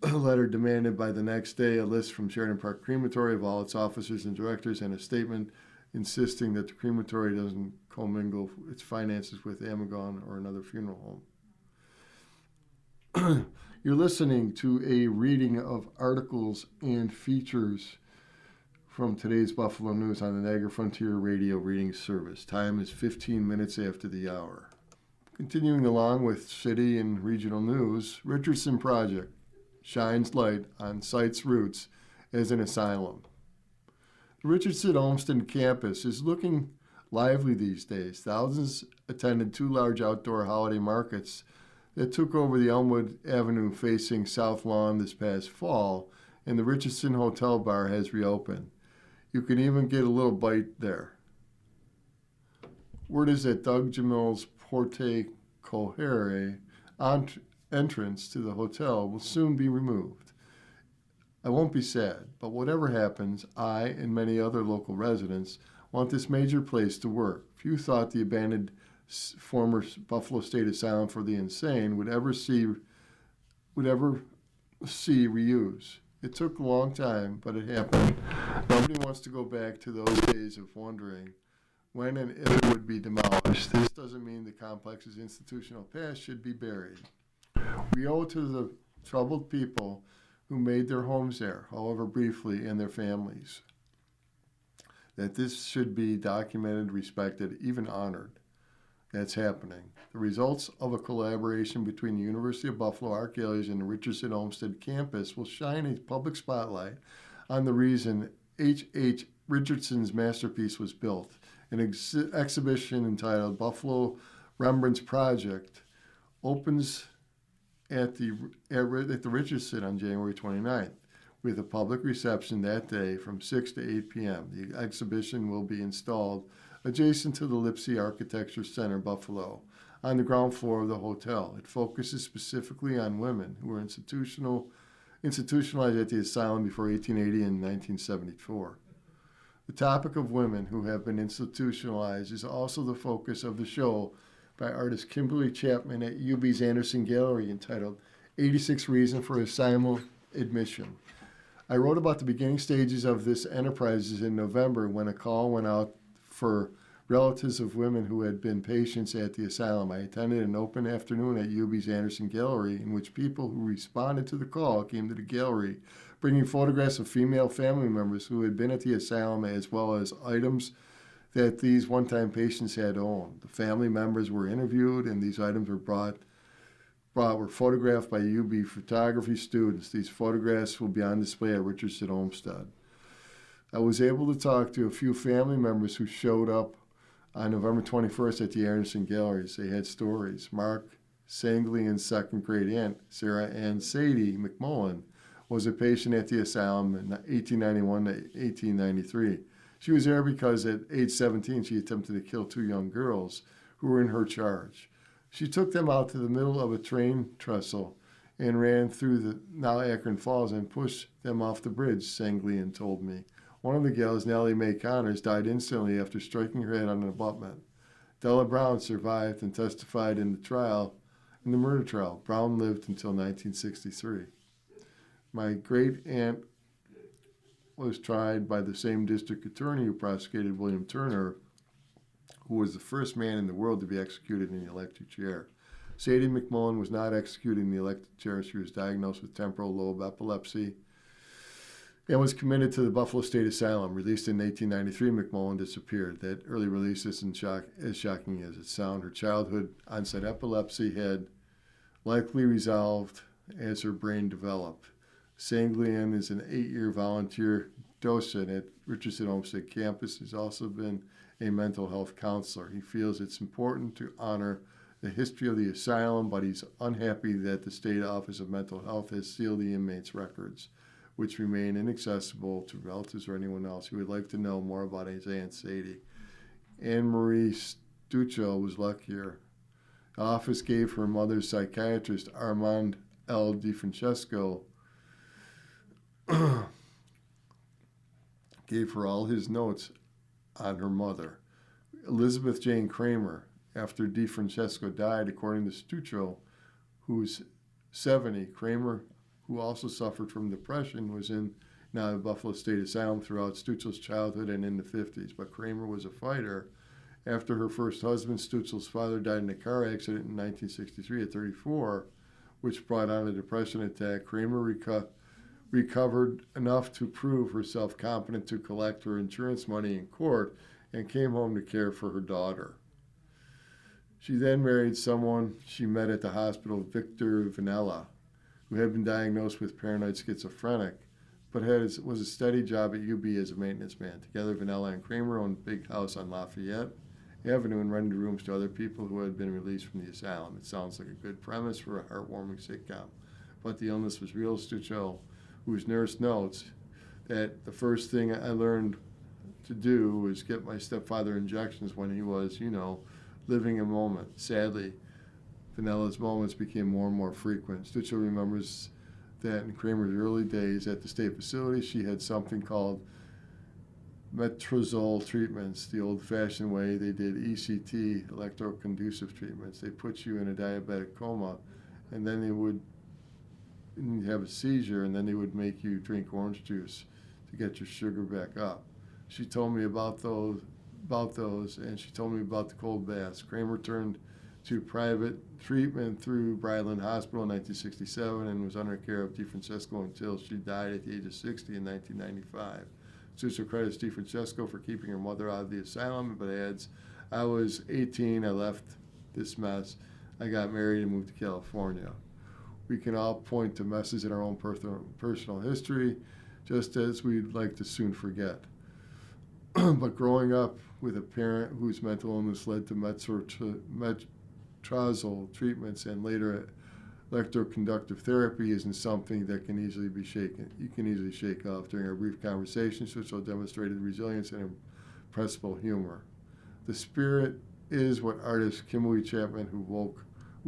a letter demanded by the next day a list from Sheridan Park Crematory of all its officers and directors and a statement insisting that the crematory doesn't commingle its finances with Amagon or another funeral home. You're listening to a reading of articles and features from today's Buffalo News on the Niagara Frontier Radio Reading Service. Time is 15 minutes after the hour. Continuing along with city and regional news, Richardson Project shines light on site's roots as an asylum. The Richardson Olmsted campus is looking lively these days. Thousands attended 2 large outdoor holiday markets that took over the Elmwood Avenue facing South Lawn this past fall, and the Richardson Hotel Bar has reopened. You can even get a little bite there. Word is that Doug Jamil's Porte Cohere entrance to the hotel will soon be removed. I won't be sad, but whatever happens, I and many other local residents want this major place to work. Few thought the abandoned former Buffalo State Asylum for the Insane would ever see reuse. It took a long time, but it happened. Nobody wants to go back to those days of wondering when and if it would be demolished. This doesn't mean the complex's institutional past should be buried. We owe it to the troubled people who made their homes there, however briefly, and their families, that this should be documented, respected, even honored. That's happening. The results of a collaboration between the University of Buffalo Art Galleries and the Richardson Olmsted campus will shine a public spotlight on the reason H.H. Richardson's masterpiece was built. An exhibition entitled Buffalo Rembrandt's Project opens at the Richardson on January 29th, with a public reception that day from 6 to 8 p.m. The exhibition will be installed adjacent to the Lipsey Architecture Center, Buffalo, on the ground floor of the hotel. It focuses specifically on women who were institutionalized at the asylum before 1880 and 1974. The topic of women who have been institutionalized is also the focus of the show by artist Kimberly Chapman at UB's Anderson Gallery, entitled 86 Reasons for Asylum Admission. I wrote about the beginning stages of this enterprise in November when a call went out for relatives of women who had been patients at the asylum. I attended an open afternoon at UB's Anderson Gallery in which people who responded to the call came to the gallery, bringing photographs of female family members who had been at the asylum, as well as items that these one-time patients had owned. The family members were interviewed, and these items were photographed by UB photography students. These photographs will be on display at Richardson Olmsted. I was able to talk to a few family members who showed up on November 21st at the Anderson Galleries. They had stories. Mark Sanglian's second great aunt, Sarah Ann Sadie McMullen, was a patient at the asylum in 1891 to 1893. She was there because at age 17 she attempted to kill 2 young girls who were in her charge. She took them out to the middle of a train trestle and ran through the now Akron Falls and pushed them off the bridge, Sanglian told me. One of the gals, Nellie Mae Connors, died instantly after striking her head on an abutment. Della Brown survived and testified in the murder trial. Brown lived until 1963. My great aunt was tried by the same district attorney who prosecuted William Turner, who was the first man in the world to be executed in the electric chair. Sadie McMullen was not executed in the electric chair. She was diagnosed with temporal lobe epilepsy and was committed to the Buffalo State Asylum. Released in 1893, McMullen disappeared. That early release isn't as shocking as it sounds. Her childhood onset epilepsy had likely resolved as her brain developed. Sanglian is an 8-year volunteer docent at Richardson Olmsted campus. He's also been a mental health counselor. He feels it's important to honor the history of the asylum, but he's unhappy that the State Office of Mental Health has sealed the inmates' records, which remain inaccessible to relatives or anyone else who would like to know more about his Aunt Sadie. Anne Marie Stuccio was luckier. The office gave her mother's psychiatrist, Armand L. DiFrancesco, gave her all his notes on her mother. Elizabeth Jane Kramer, after DiFrancesco died, according to Stuccio, who's 70, Kramer, who also suffered from depression, was in now the Buffalo State Asylum throughout Stuccio's childhood and in the 50s. But Kramer was a fighter. After her first husband, Stuccio's father, died in a car accident in 1963 at 34, which brought on a depression attack, Kramer recovered enough to prove herself competent to collect her insurance money in court and came home to care for her daughter. She then married someone she met at the hospital, Victor Vanella, who had been diagnosed with paranoid schizophrenic, but was a steady job at UB as a maintenance man. Together, Vanella and Kramer owned a big house on Lafayette Avenue and rented rooms to other people who had been released from the asylum. It sounds like a good premise for a heartwarming sitcom, but the illness was real. Stuccio, whose nurse, notes that the first thing I learned to do was get my stepfather injections when he was, living a moment. Sadly, Vanella's moments became more and more frequent. Stuccio remembers that in Kramer's early days at the state facility, she had something called Metrazole treatments, the old-fashioned way they did ECT, electroconducive treatments. They put you in a diabetic coma, and then you'd have a seizure, and then they would make you drink orange juice to get your sugar back up. She told me about those, and she told me about the cold baths. Kramer turned to private treatment through Bryland Hospital in 1967 and was under care of DiFrancesco until she died at the age of 60 in 1995. Stuccio credits DiFrancesco for keeping her mother out of the asylum, but adds, I was 18, I left this mess, I got married and moved to California. We can all point to messes in our own personal history, just as we'd like to soon forget. But growing up with a parent whose mental illness led to metrazole treatments and later electroconductive therapy isn't something that can easily be shaken. You can easily shake off. During our brief conversation, Stuccio demonstrated resilience and impressible humor. The spirit is what artist Kimberly Chapman, who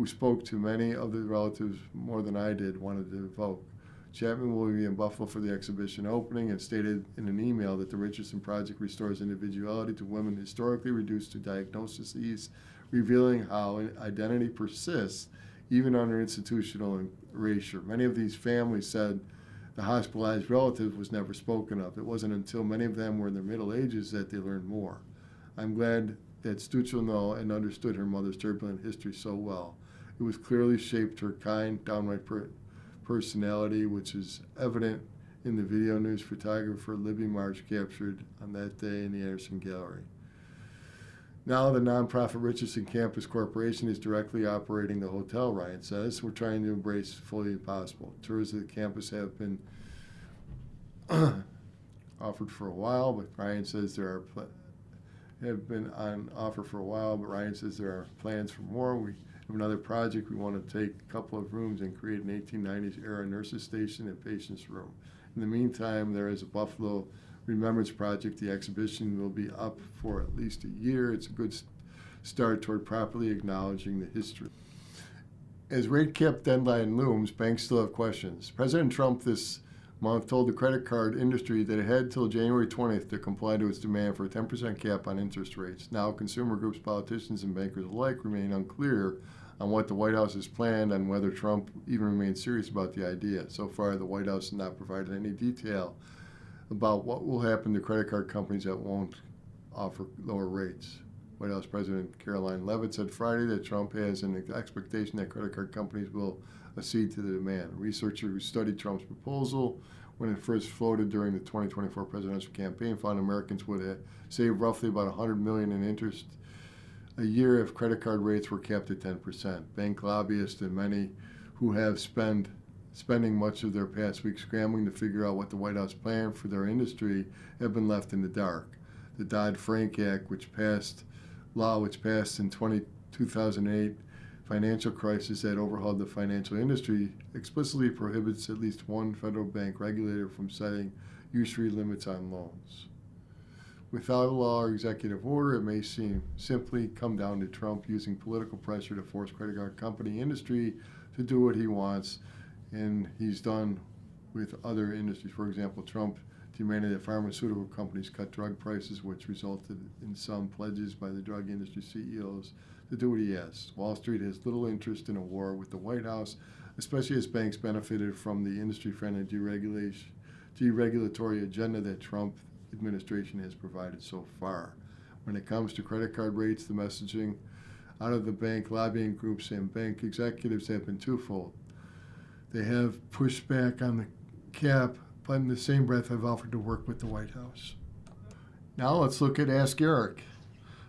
spoke to many of the relatives more than I did, wanted to evoke. Chapman will be in Buffalo for the exhibition opening and stated in an email that the Richardson Project restores individuality to women historically reduced to diagnoses, revealing how identity persists even under institutional erasure. Many of these families said the hospitalized relative was never spoken of. It wasn't until many of them were in their middle ages that they learned more. I'm glad that Stuccio knew and understood her mother's turbulent history so well. It was clearly shaped her kind, downright personality, which is evident in the video news photographer Libby March captured on that day in the Anderson Gallery. Now the nonprofit Richardson Campus Corporation is directly operating the hotel, Ryan says. We're trying to embrace fully possible. Tours of the campus have been offered for a while, but Ryan says there have been on offer for a while, but Ryan says there are plans for more. We have another project. We want to take a couple of rooms and create an 1890s era nurses station and patients room. In the meantime, there is a Buffalo Remembrance Project. The exhibition will be up for at least a year. It's a good start toward properly acknowledging the history. As rate cap deadline looms, banks still have questions. President Trump this month told the credit card industry that it had till January 20th to comply to its demand for a 10% cap on interest rates. Now, consumer groups, politicians, and bankers alike remain unclear on what the White House has planned and whether Trump even remains serious about the idea. So far, the White House has not provided any detail about what will happen to credit card companies that won't offer lower rates. White House President Caroline Leavitt said Friday that Trump has an expectation that credit card companies will accede to the demand. A researcher who studied Trump's proposal when it first floated during the 2024 presidential campaign found Americans would save roughly about $100 million in interest a year if credit card rates were capped at 10%. Bank lobbyists and many who have spending much of their past week scrambling to figure out what the White House planned for their industry have been left in the dark. The Dodd-Frank Act, which passed in 2008, financial crisis that overhauled the financial industry, explicitly prohibits at least one federal bank regulator from setting usury limits on loans. Without a law or executive order, it may seem simply come down to Trump using political pressure to force credit card company industry to do what he wants, and he's done with other industries. For example, Trump demanded that pharmaceutical companies cut drug prices, which resulted in some pledges by the drug industry CEOs to do what he asked. Wall Street has little interest in a war with the White House, especially as banks benefited from the industry-friendly deregulatory agenda that Trump administration has provided so far. When it comes to credit card rates, the messaging out of the bank lobbying groups and bank executives have been twofold. They have pushed back on the cap, but in the same breath have offered to work with the White House. Now let's look at Ask Eric.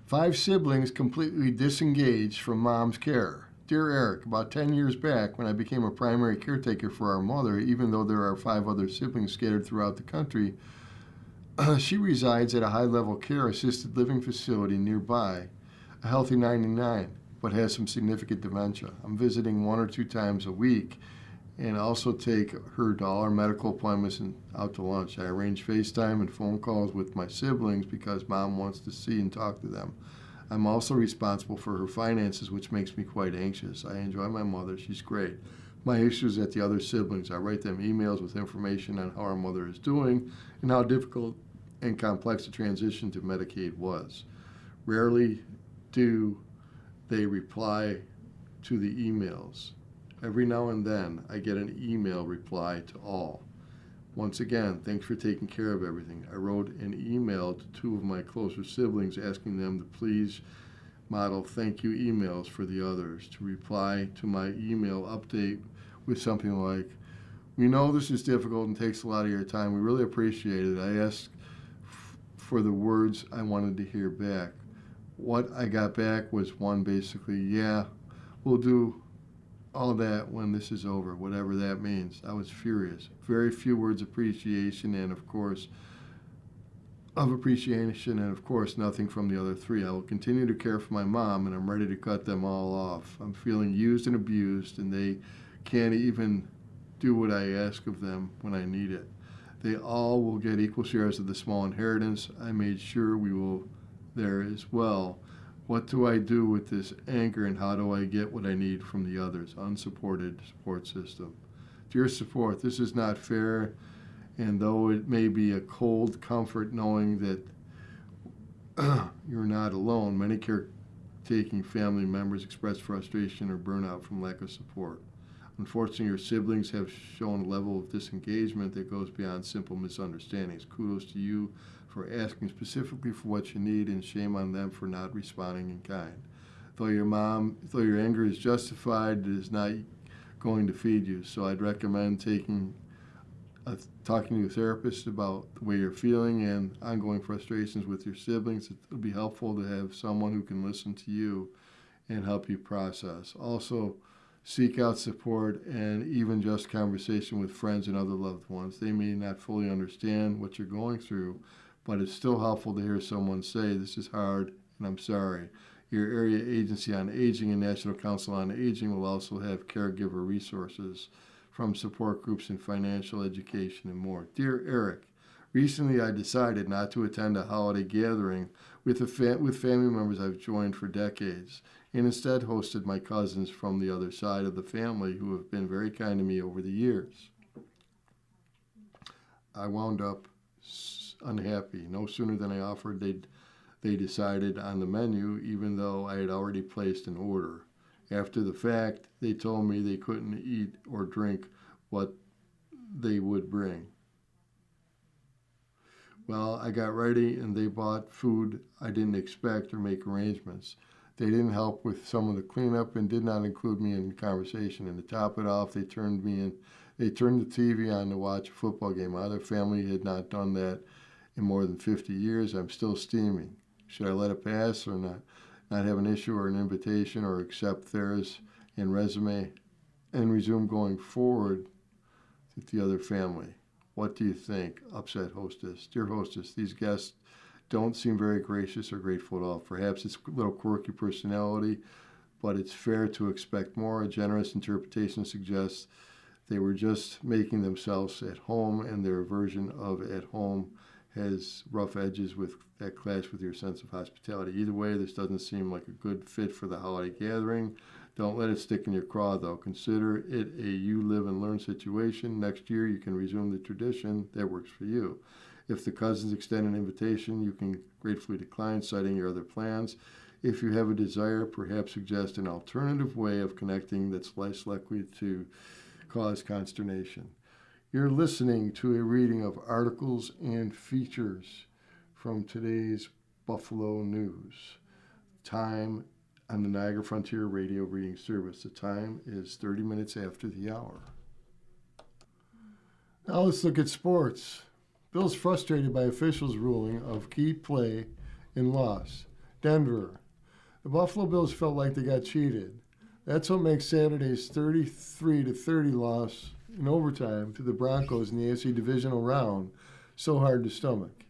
5 siblings completely disengaged from mom's care. Dear Eric, about 10 years back, when I became a primary caretaker for our mother, even though there are 5 other siblings scattered throughout the country, she resides at a high-level care assisted living facility nearby, a healthy 99, but has some significant dementia. I'm visiting 1 or 2 times a week and also take her to all our medical appointments and out to lunch. I arrange FaceTime and phone calls with my siblings because mom wants to see and talk to them. I'm also responsible for her finances, which makes me quite anxious. I enjoy my mother. She's great. My issue is at the other siblings. I write them emails with information on how our mother is doing and how difficult and complex the transition to Medicaid was. Rarely do they reply to the emails. Every now and then, I get an email reply to all. Once again, thanks for taking care of everything. I wrote an email to 2 of my closer siblings asking them to please model thank you emails for the others, to reply to my email update with something like, we know this is difficult and takes a lot of your time. We really appreciate it. I asked for the words I wanted to hear back. What I got back was one basically, yeah, we'll do all that when this is over, whatever that means. I was furious. Very few words of appreciation and of course nothing from the other 3. I will continue to care for my mom and I'm ready to cut them all off. I'm feeling used and abused and they can't even do what I ask of them when I need it. They all will get equal shares of the small inheritance. I made sure we will there as well. What do I do with this anger and how do I get what I need from the others? Unsupported support system. Dear support, this is not fair, and though it may be a cold comfort knowing that you're not alone, many caretaking family members express frustration or burnout from lack of support. Unfortunately, your siblings have shown a level of disengagement that goes beyond simple misunderstandings. Kudos to you for asking specifically for what you need, and shame on them for not responding in kind. Though your anger is justified, it is not going to feed you. So I'd recommend talking to a therapist about the way you're feeling and ongoing frustrations with your siblings. It would be helpful to have someone who can listen to you and help you process. Also, seek out support and even just conversation with friends and other loved ones. They may not fully understand what you're going through, but it's still helpful to hear someone say, this is hard and I'm sorry. Your area agency on aging and National Council on Aging will also have caregiver resources from support groups in financial education and more. Dear Eric, recently I decided not to attend a holiday gathering with family members I've joined for decades, and instead hosted my cousins from the other side of the family who have been very kind to me over the years. I wound up unhappy. No sooner than I offered, they decided on the menu, even though I had already placed an order. After the fact, they told me they couldn't eat or drink what they would bring. Well, I got ready and they bought food I didn't expect or make arrangements. They didn't help with some of the cleanup and did not include me in the conversation. And to top it off, they turned the TV on to watch a football game. My other family had not done that in more than 50 years. I'm still steaming. Should I let it pass or not have an issue or an invitation, or accept theirs and resume and resume going forward with the other family? What do you think? Upset hostess. Dear hostess, these guests don't seem very gracious or grateful at all. Perhaps it's a little quirky personality, but it's fair to expect more. A generous interpretation suggests they were just making themselves at home, and their version of at home has rough edges with that clash with your sense of hospitality. Either way, this doesn't seem like a good fit for the holiday gathering. Don't let it stick in your craw, though. Consider it a you live and learn situation. Next year, you can resume the tradition that works for you. If the cousins extend an invitation, you can gratefully decline, citing your other plans. If you have a desire, perhaps suggest an alternative way of connecting that's less likely to cause consternation. You're listening to a reading of articles and features from today's Buffalo News. Time on the Niagara Frontier Radio Reading Service. The time is 30 minutes after the hour. Now let's look at sports. Bills frustrated by officials' ruling of key play and loss. Denver. The Buffalo Bills felt like they got cheated. That's what makes Saturday's 33-30 loss in overtime to the Broncos in the AFC Divisional Round so hard to stomach.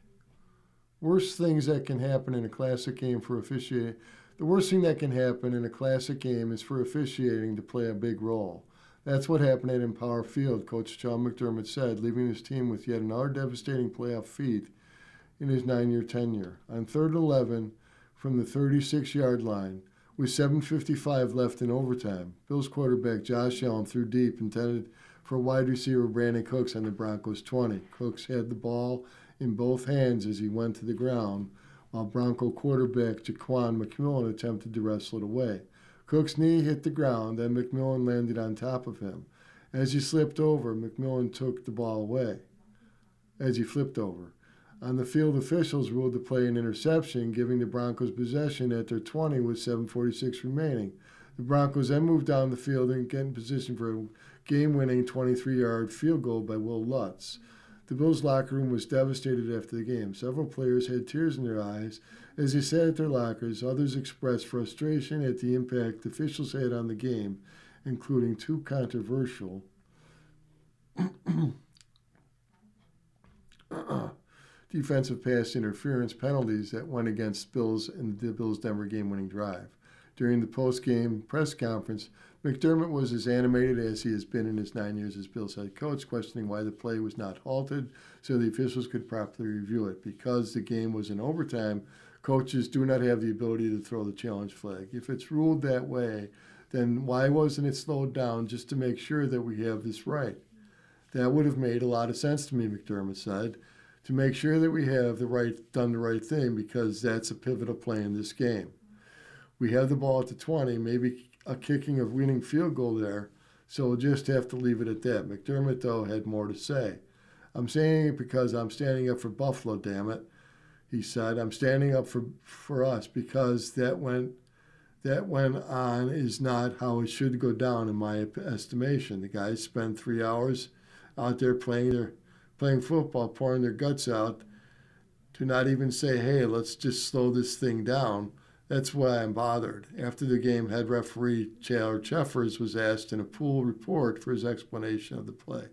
Worst things that can happen in a classic game for officiating. The worst thing that can happen in a classic game is for officiating to play a big role. That's what happened at Empower Field, Coach Sean McDermott said, leaving his team with yet another devastating playoff feat in his 9-year tenure. On 3rd and 11 from the 36-yard line, with 7:55 left in overtime, Bills quarterback Josh Allen threw deep, intended for wide receiver Brandon Cooks on the Broncos' 20. Cooks had the ball in both hands as he went to the ground, while Bronco quarterback Jaquan McMillan attempted to wrestle it away. Cook's knee hit the ground, then McMillan landed on top of him. As he slipped over, McMillan took the ball away. As he flipped over. On the field, officials ruled the play an interception, giving the Broncos possession at their 20 with 7:46 remaining. The Broncos then moved down the field and get in position for a game-winning 23-yard field goal by Will Lutz. The Bills' locker room was devastated after the game. Several players had tears in their eyes as they sat at their lockers. Others expressed frustration at the impact officials had on the game, including two controversial defensive pass interference penalties that went against Bills in the Bills-Denver game-winning drive. During the post-game press conference, McDermott was as animated as he has been in his 9 years as Bills head coach, questioning why the play was not halted so the officials could properly review it. Because the game was in overtime, coaches do not have the ability to throw the challenge flag. If it's ruled that way, then why wasn't it slowed down just to make sure that we have this right? That would have made a lot of sense to me, McDermott said, to make sure that we have done the right thing, because that's a pivotal play in this game. We have the ball at the 20, maybe a kicking of winning field goal there, so we'll just have to leave it at that. McDermott, though, had more to say. I'm saying it because I'm standing up for Buffalo, damn it, he said. I'm standing up for us because that went on is not how it should go down in my estimation. The guys spend 3 hours out there playing football, pouring their guts out, to not even say, hey, let's just slow this thing down. That's why I'm bothered. After the game, head referee Taylor Cheffers was asked in a pool report for his explanation of the play.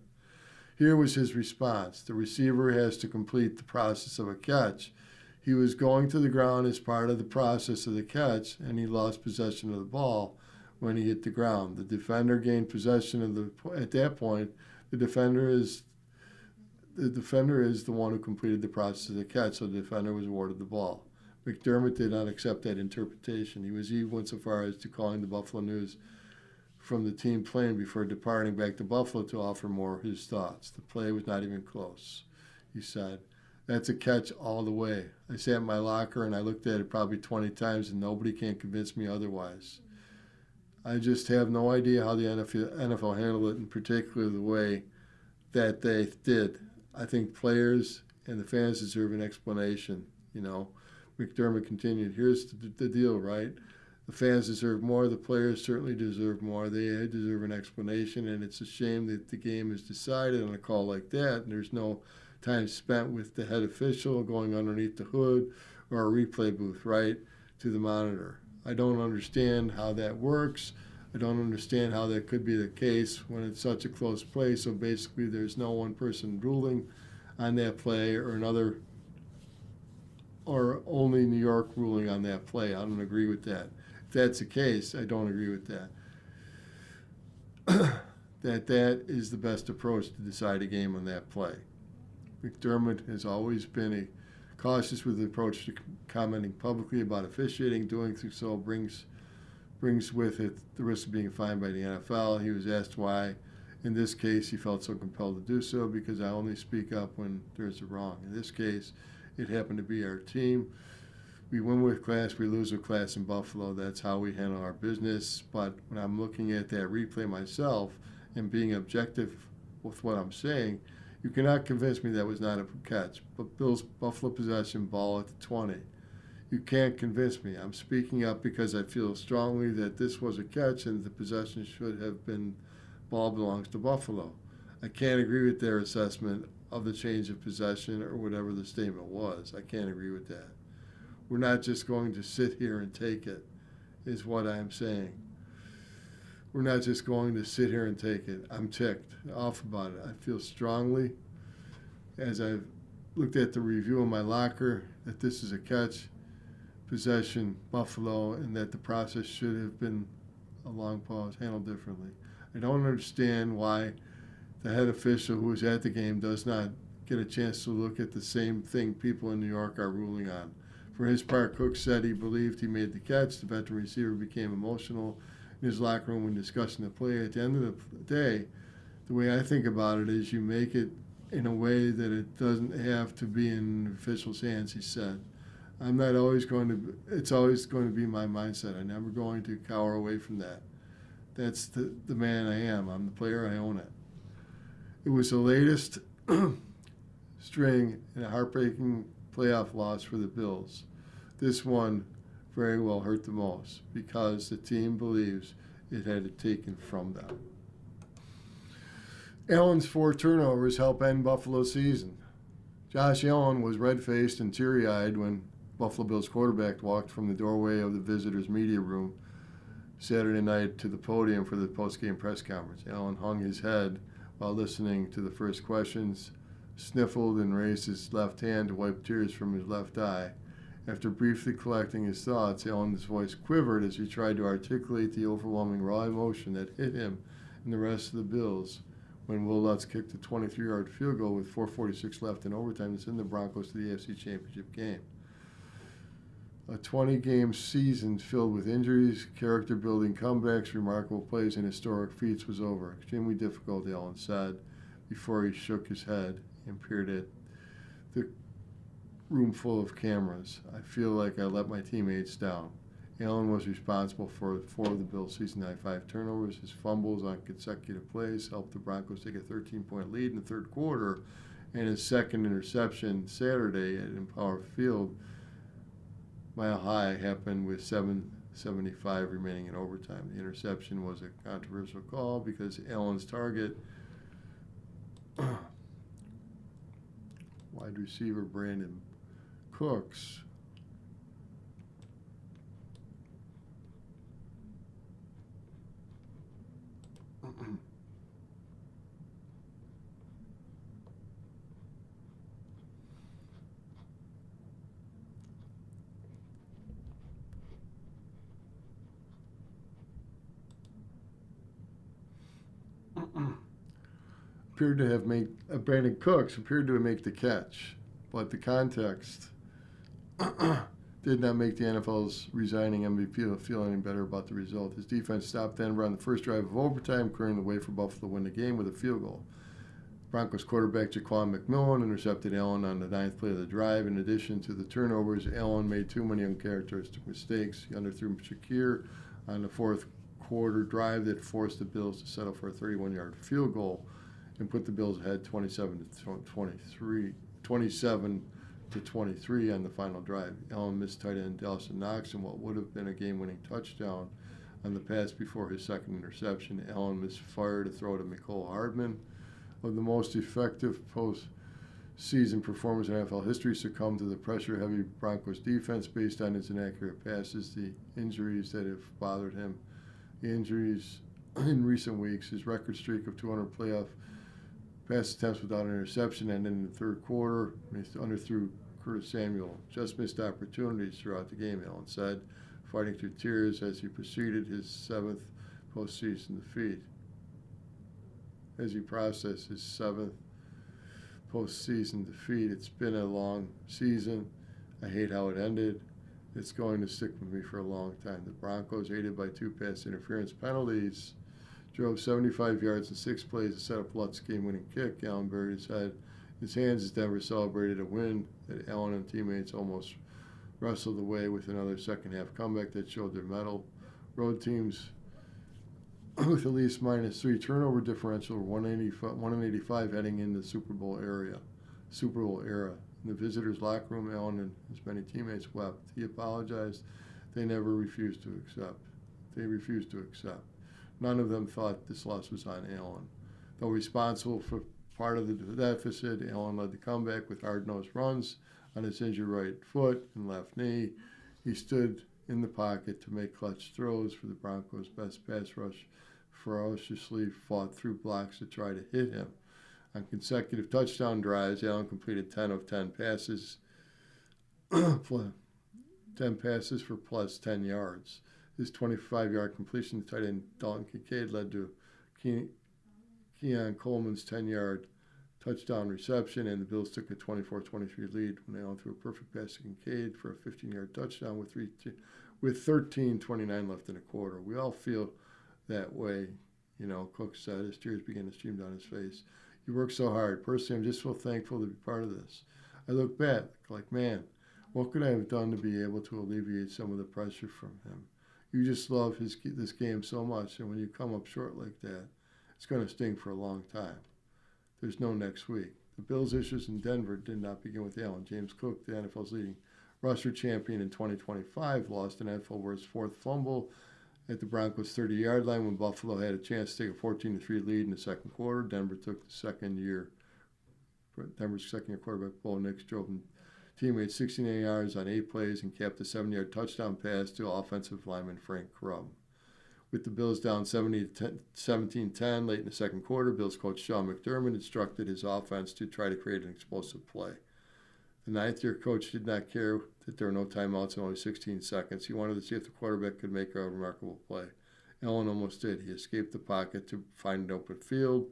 Here was his response. The receiver has to complete the process of a catch. He was going to the ground as part of the process of the catch, and he lost possession of the ball when he hit the ground. The defender gained possession at that point. The defender is the one who completed the process of the catch, so the defender was awarded the ball. McDermott did not accept that interpretation. He was even went so far as to calling the Buffalo News from the team plane before departing back to Buffalo to offer more of his thoughts. The play was not even close, he said. That's a catch all the way. I sat in my locker and I looked at it probably 20 times and nobody can convince me otherwise. I just have no idea how the NFL handled it, in particular the way that they did. I think players and the fans deserve an explanation, McDermott continued, here's the deal, right? The fans deserve more. The players certainly deserve more. They deserve an explanation, and it's a shame that the game is decided on a call like that, and there's no time spent with the head official going underneath the hood or a replay booth, right, to the monitor. I don't understand how that works. I don't understand how that could be the case when it's such a close play. So basically there's no one person ruling on that play or only New York ruling on that play. I don't agree with that. If that's the case, I don't agree with that. that is the best approach to decide a game on that play. McDermott has always been cautious with the approach to commenting publicly about officiating. Doing so brings with it the risk of being fined by the NFL. He was asked why, in this case, he felt so compelled to do so because I only speak up when there's a wrong. In this case, it happened to be our team. We win with class, we lose with class in Buffalo. That's how we handle our business. But when I'm looking at that replay myself and being objective with what I'm saying, you cannot convince me that was not a catch. But Bill's Buffalo possession, ball at the 20. You can't convince me. I'm speaking up because I feel strongly that this was a catch and the possession should have been ball belongs to Buffalo. I can't agree with their assessment of the change of possession or whatever the statement was. I can't agree with that. We're not just going to sit here and take it, is what I'm saying. We're not just going to sit here and take it. I'm ticked off about it. I feel strongly, as I've looked at the review in my locker, that this is a catch, possession, Buffalo, and that the process should have been a long pause, handled differently. I don't understand why the head official who was at the game does not get a chance to look at the same thing people in New York are ruling on. For his part, Cook said he believed he made the catch. The veteran receiver became emotional in his locker room when discussing the play. At the end of the day, the way I think about it is you make it in a way that it doesn't have to be in the official's hands, he said. It's always going to be my mindset. I'm never going to cower away from that. That's the man I am. I'm the player, I own it. It was the latest string in a heartbreaking playoff loss for the Bills. This one very well hurt the most because the team believes it had it taken from them. Allen's 4 turnovers help end Buffalo's season. Josh Allen was red-faced and teary-eyed when Buffalo Bills quarterback walked from the doorway of the visitors' media room Saturday night to the podium for the post-game press conference. Allen hung his head while listening to the first questions, sniffled and raised his left hand to wipe tears from his left eye. After briefly collecting his thoughts, Allen's voice quivered as he tried to articulate the overwhelming raw emotion that hit him and the rest of the Bills when Will Lutz kicked a 23-yard field goal with 4:46 left in overtime to send the Broncos to the AFC Championship game. A 20-game season filled with injuries, character-building comebacks, remarkable plays, and historic feats was over. Extremely difficult, Allen said, before he shook his head and peered at the room full of cameras. I feel like I let my teammates down. Allen was responsible for 4 of the Bills' season-high 5 turnovers. His fumbles on consecutive plays helped the Broncos take a 13-point lead in the third quarter, and his second interception Saturday at Empower Field, Mile High, happened with 7:75 remaining in overtime. The interception was a controversial call because Allen's target, wide receiver Brandon Cooks, appeared to have made Brandon Cooks appeared to make the catch, but the context did not make the NFL's resigning MVP feel any better about the result. His defense stopped Denver on the first drive of overtime, clearing the way for Buffalo to win the game with a field goal. Broncos quarterback Jaquan McMillan intercepted Allen on the 9th play of the drive. In addition to the turnovers, Allen made too many uncharacteristic mistakes. He underthrew Shakir on the fourth quarter drive that forced the Bills to settle for a 31-yard field goal and put the Bills ahead 27 to 23 on the final drive. Allen missed tight end Dawson Knox in what would have been a game-winning touchdown on the pass before his second interception. Allen misfired a throw to Mecole Hardman. Of the most effective postseason performance in NFL history, succumbed to the pressure-heavy Broncos defense based on his inaccurate passes. The injuries that have bothered him, the injuries in recent weeks, his record streak of 200 playoff pass attempts without an interception ended in the third quarter. He underthrew Curtis Samuel. Just missed opportunities throughout the game, Allen said, fighting through tears as he preceded his 7th postseason defeat. As he processed his 7th postseason defeat. It's been a long season. I hate how it ended. It's going to stick with me for a long time. The Broncos, aided by 2 pass interference penalties, drove 75 yards in 6 plays to set up Lutz's game-winning kick. Allen buried his head in his hands as Denver celebrated a win that Allen and teammates almost wrestled away with another second-half comeback that showed their mettle. Road teams with at least -3 turnover differential, 185 heading into the Super Bowl era. In the visitors' locker room, Allen and his many teammates wept. He apologized. They refused to accept. None of them thought this loss was on Allen. Though responsible for part of the deficit, Allen led the comeback with hard-nosed runs on his injured right foot and left knee. He stood in the pocket to make clutch throws for the Broncos' best pass rush, ferociously fought through blocks to try to hit him. On consecutive touchdown drives, Allen completed 10 of 10 passes, 10 passes for plus 10 yards. His 25-yard completion to tight end Dalton Kincaid led to Keon Coleman's 10-yard touchdown reception, and the Bills took a 24-23 lead when Allen threw a perfect pass to Kincaid for a 15-yard touchdown with 13:29 left in the quarter. We all feel that way, Cook said as tears began to stream down his face. You worked so hard. Personally, I'm just so thankful to be part of this. I look back like, man, what could I have done to be able to alleviate some of the pressure from him? You just love this game so much, and when you come up short like that, it's going to sting for a long time. There's no next week. The Bills' issues in Denver did not begin with Allen. James Cook, the NFL's leading rusher champion in 2025, lost an NFL worst 4th fumble at the Broncos' 30-yard line when Buffalo had a chance to take a 14-3 lead in the second quarter. Denver's second-year quarterback Bo Nix drove teammates 69 yards on 8 plays and capped a 7-yard touchdown pass to offensive lineman Frank Krumm. With the Bills down 17-10 late in the second quarter, Bills coach Sean McDermott instructed his offense to try to create an explosive play. The 9th-year coach did not care that there were no timeouts and only 16 seconds. He wanted to see if the quarterback could make a remarkable play. Allen almost did. He escaped the pocket to find an open field,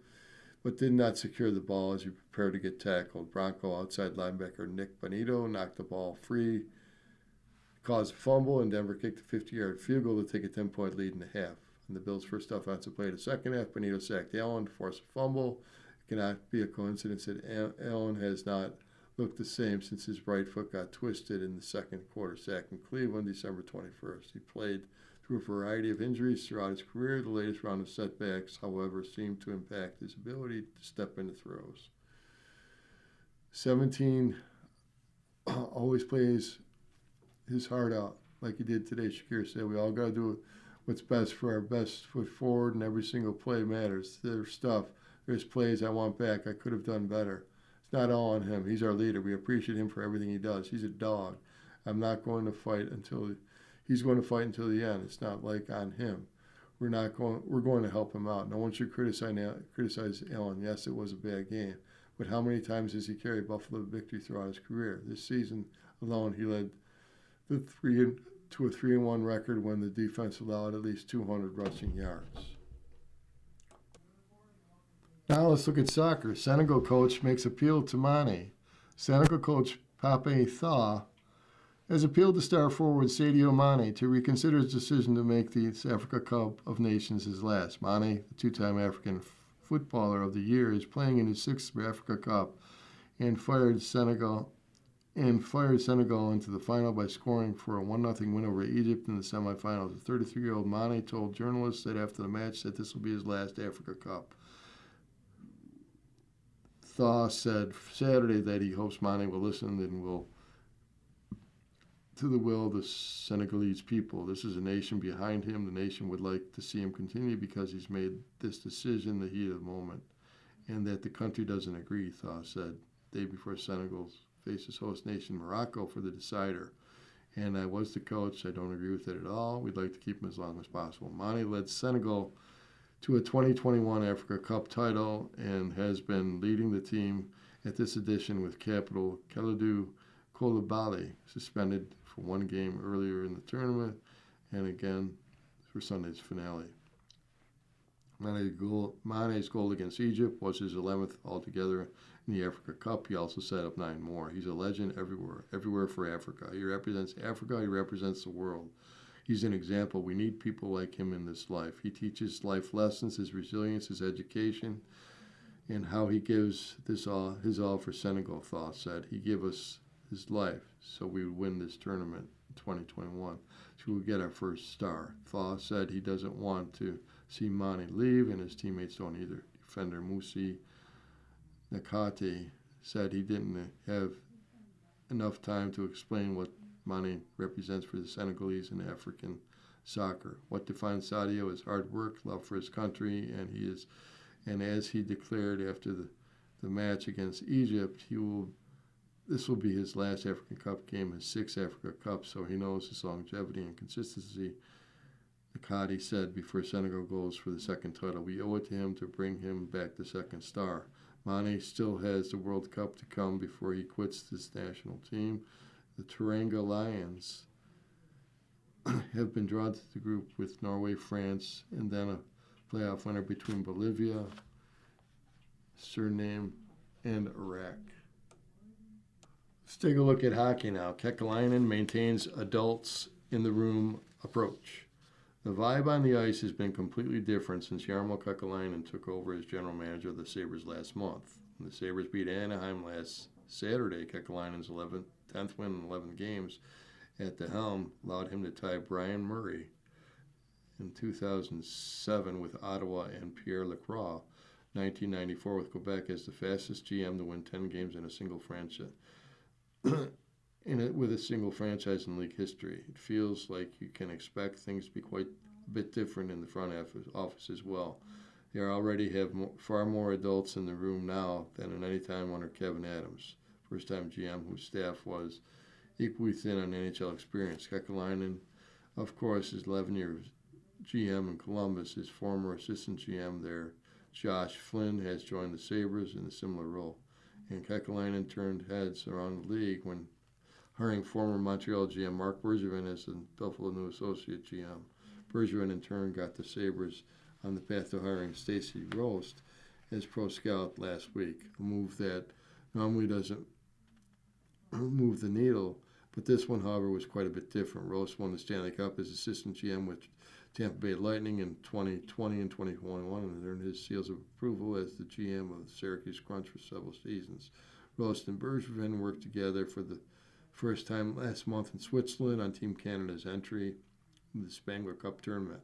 but did not secure the ball as he prepared to get tackled. Bronco outside linebacker Nick Bonito knocked the ball free, caused a fumble, and Denver kicked a 50-yard field goal to take a 10-point lead in the half. In the Bills' first offensive play of the second half, Bonito sacked Allen to force a fumble. It cannot be a coincidence that Allen has not looked the same since his right foot got twisted in the second quarter sack in Cleveland, December 21st. He played through a variety of injuries throughout his career. The latest round of setbacks, however, seemed to impact his ability to step into throws. 17 always plays his heart out like he did today. Shakir said, we all got to do what's best for our best foot forward, and every single play matters. There's plays I want back. I could have done better. It's not all on him. He's our leader. We appreciate him for everything he does. He's a dog. I'm not going to fight until he's going to fight until the end. It's not like on him. We're going to help him out. No one should criticize Allen. Yes, it was a bad game, but how many times has he carried Buffalo to victory throughout his career? This season alone, he led to a 3-1 record when the defense allowed at least 200 rushing yards. Now let's look at soccer. Senegal coach makes appeal to Mane. Senegal coach Pape Thaw has appealed to star forward Sadio Mane to reconsider his decision to make the Africa Cup of Nations his last. Mane, the 2-time African Footballer of the Year, is playing in his 6th Africa Cup and fired Senegal into the final by scoring for a 1-0 win over Egypt in the semifinals. The 33-year-old Mane told journalists that after the match that this will be his last Africa Cup. Thaw said Saturday that he hopes Mane will listen and will to the will of the Senegalese people. This is a nation behind him. The nation would like to see him continue because he's made this decision in the heat of the moment, and that the country doesn't agree, Thaw said, the day before Senegal faces host nation Morocco for the decider. And I was the coach. I don't agree with it at all. We'd like to keep him as long as possible. Mane led Senegal to a 2021 Africa Cup title and has been leading the team at this edition with capital Kalidou Koulibaly suspended for 1 game earlier in the tournament and again for Sunday's finale. Mane's goal against Egypt was his 11th altogether in the Africa Cup. He also set up 9 more. He's a legend everywhere for Africa. He represents Africa, he represents the world. He's an example. We need people like him in this life. He teaches life lessons, his resilience, his education, and how he gives his all for Senegal. Thaw said he gave us his life so we would win this tournament in 2021. So we would get our first star. Thaw said he doesn't want to see Mane leave, and his teammates don't either. Defender Musi Nakate said he didn't have enough time to explain what Mane represents for the Senegalese and African soccer. What defines Sadio is hard work, love for his country, and as he declared after the match against Egypt, this will be his last African Cup game, his 6th Africa Cup, so he knows his longevity and consistency. Nakati said before Senegal goes for the 2nd title, we owe it to him to bring him back the 2nd star. Mane still has the World Cup to come before he quits this national team. The Teranga Lions have been drawn to the group with Norway, France, and then a playoff winner between Bolivia, Suriname, and Iraq. Let's take a look at hockey now. Kekalainen maintains adults in the room approach. The vibe on the ice has been completely different since Jarmo Kekalainen took over as general manager of the Sabres last month. When the Sabres beat Anaheim last Saturday, Kekalainen's 10th win in 11 games at the helm allowed him to tie Brian Murray in 2007 with Ottawa and Pierre Lacroix, 1994 with Quebec as the fastest GM to win 10 games in a single franchise. With a single franchise in league history. It feels like you can expect things to be quite a bit different in the front office as well. They already have far more adults in the room now than at any time under Kevin Adams, first-time GM whose staff was equally thin on NHL experience. Kekalainen, of course, is 11 years GM in Columbus. His former assistant GM there, Josh Flynn, has joined the Sabres in a similar role. And Kekalainen turned heads around the league when hiring former Montreal GM Mark Bergevin as the Buffalo new associate GM. Bergevin, in turn, got the Sabres on the path to hiring Stacey Rost as pro scout last week, a move that normally doesn't move the needle, but this one, however, was quite a bit different. Rost won the Stanley Cup as assistant GM with Tampa Bay Lightning in 2020 and 2021 and earned his seals of approval as the GM of the Syracuse Crunch for several seasons. Rost and Bergevin worked together for the first time last month in Switzerland on Team Canada's entry in the Spengler Cup tournament.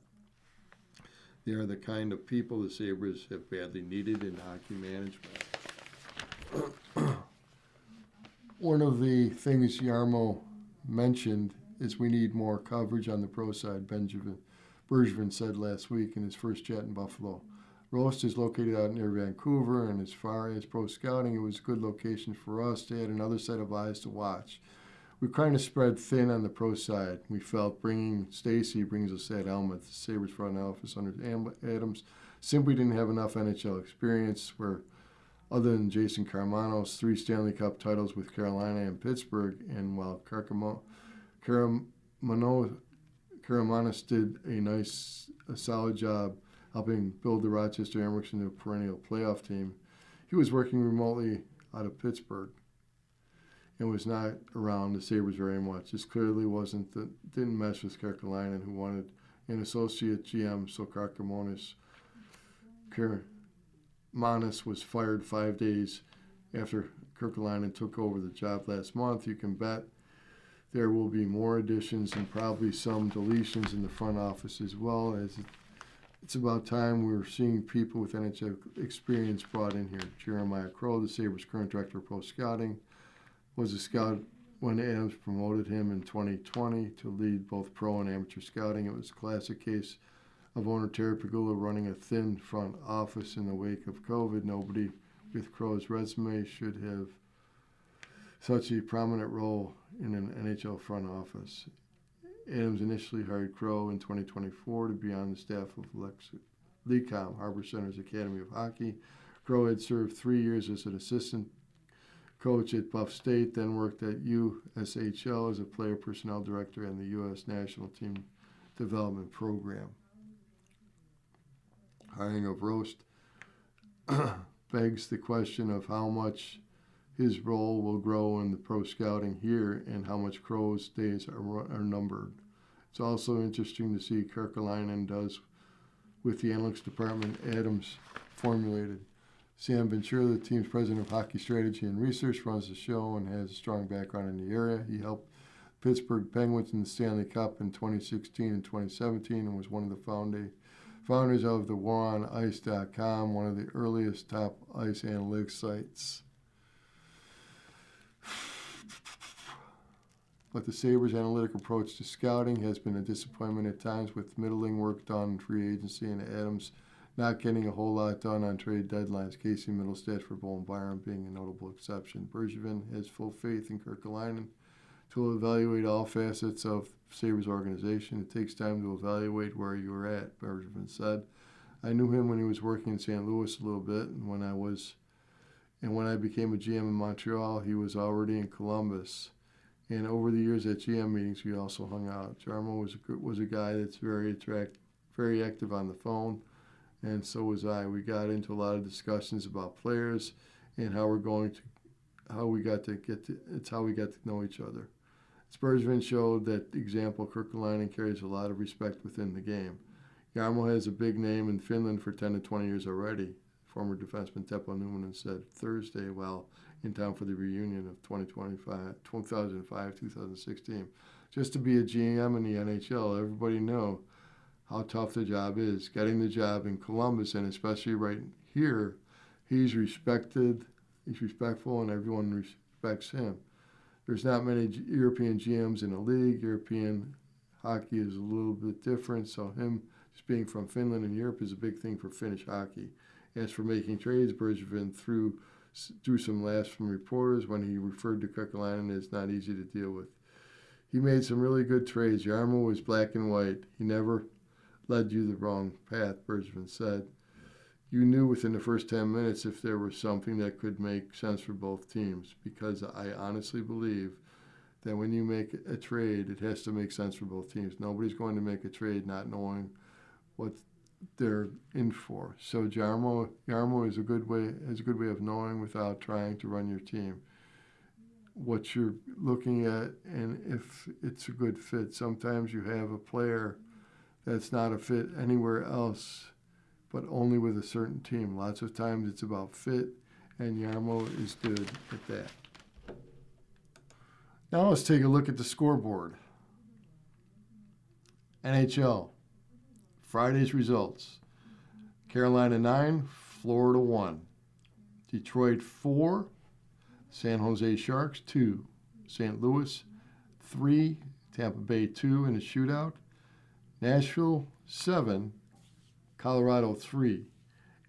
They are the kind of people the Sabres have badly needed in hockey management. One of the things Jarmo mentioned is we need more coverage on the pro side, Bergevin said last week in his first chat in Buffalo. Rost is located out near Vancouver, and as far as pro scouting, it was a good location for us to add another set of eyes to watch. We kind of spread thin on the pro side. We felt bringing Stacey brings us that element. The Sabres front office under Adams simply didn't have enough NHL experience where, other than Jason Karmanos, 3 Stanley Cup titles with Carolina and Pittsburgh, and while Karamanos did a solid job helping build the Rochester Amherst into a perennial playoff team, he was working remotely out of Pittsburgh and was not around the Sabres very much. This clearly didn't mesh with Kekalainen, who wanted an associate GM, so Karmanos was fired 5 days after Kekalainen took over the job last month. You can bet there will be more additions and probably some deletions in the front office as well, as it's about time we're seeing people with NHL experience brought in here. Jeremiah Crow, the Sabres' current director of pro scouting, was a scout when Adams promoted him in 2020 to lead both pro and amateur scouting. It was a classic case of owner Terry Pegula running a thin front office in the wake of COVID. Nobody with Crow's resume should have such a prominent role in an NHL front office. Adams initially hired Crow in 2024 to be on the staff of LECOM, Harbor Center's Academy of Hockey. Crow had served 3 years as an assistant coach at Buff State, then worked at USHL as a player personnel director and the U.S. National Team Development Program. hiring of Roast begs the question of how much his role will grow in the pro scouting here and how much Crow's days are numbered. It's also interesting to see Kirkalainen does with the analytics department Adams formulated. Sam Ventura, the team's president of hockey strategy and research, runs the show and has a strong background in the area. He helped Pittsburgh Penguins in the Stanley Cup in 2016 and 2017 and was one of the founders of the WarOnIce.com, one of the earliest top ice analytics sites. But the Sabres' analytic approach to scouting has been a disappointment at times, with middling work done in free agency and Adams not getting a whole lot done on trade deadlines. Casey Middlestat for Bowen Byram being a notable exception. Bergevin has full faith in Kirkalainen to evaluate all facets of Sabres organization. It takes time to evaluate where you're at, Bergevin said. I knew him when he was working in St. Louis a little bit, and when I became a GM in Montreal, he was already in Columbus. And over the years at GM meetings, we also hung out. Jarmo was a guy that's very active on the phone, and so was I. We got into a lot of discussions about players and how we got to know each other. Bergevin showed that example. Kirkalainen carries a lot of respect within the game. Jarmo has a big name in Finland for 10 to 20 years already. Former defenseman Teppo Numminen said Thursday while in town for the reunion of 2005-2016. Just to be a GM in the NHL, everybody know how tough the job is. Getting the job in Columbus, and especially right here, he's respected, he's respectful, and everyone respects him. There's not many European GMs in the league. European hockey is a little bit different, so him just being from Finland and Europe is a big thing for Finnish hockey. As for making trades, Bergevin threw some laughs from reporters when he referred to Kirkalainen as not easy to deal with. He made some really good trades. Jarmo was black and white. He never led you the wrong path, Bergevin said. You knew within the first 10 minutes if there was something that could make sense for both teams, because I honestly believe that when you make a trade, it has to make sense for both teams. Nobody's going to make a trade not knowing what they're in for. So Jarmo is a good way of knowing without trying to run your team what you're looking at and if it's a good fit. Sometimes you have a player that's not a fit anywhere else, but only with a certain team. Lots of times it's about fit, and Jarmo is good at that. Now let's take a look at the scoreboard. NHL. Friday's results. Carolina 9, Florida 1. Detroit 4, San Jose Sharks 2. St. Louis 3, Tampa Bay 2 in a shootout. Nashville 7, Colorado 3.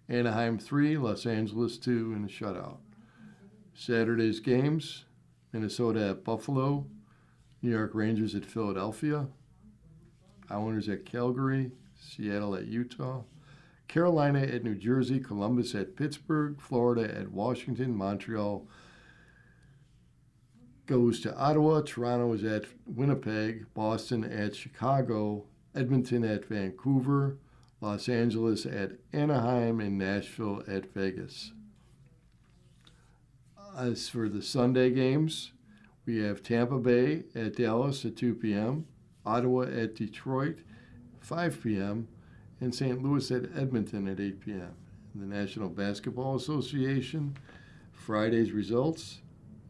Anaheim 3, Los Angeles 2 in a shutout. Saturday's games, Minnesota at Buffalo, New York Rangers at Philadelphia, Islanders at Calgary, Seattle at Utah, Carolina at New Jersey, Columbus at Pittsburgh, Florida at Washington, Montreal goes to Ottawa, Toronto is at Winnipeg, Boston at Chicago, Edmonton at Vancouver, Los Angeles at Anaheim, and Nashville at Vegas. As for the Sunday games, we have Tampa Bay at Dallas at 2 p.m., Ottawa at Detroit, 5 p.m., and St. Louis at Edmonton at 8 p.m. In the National Basketball Association, Friday's results,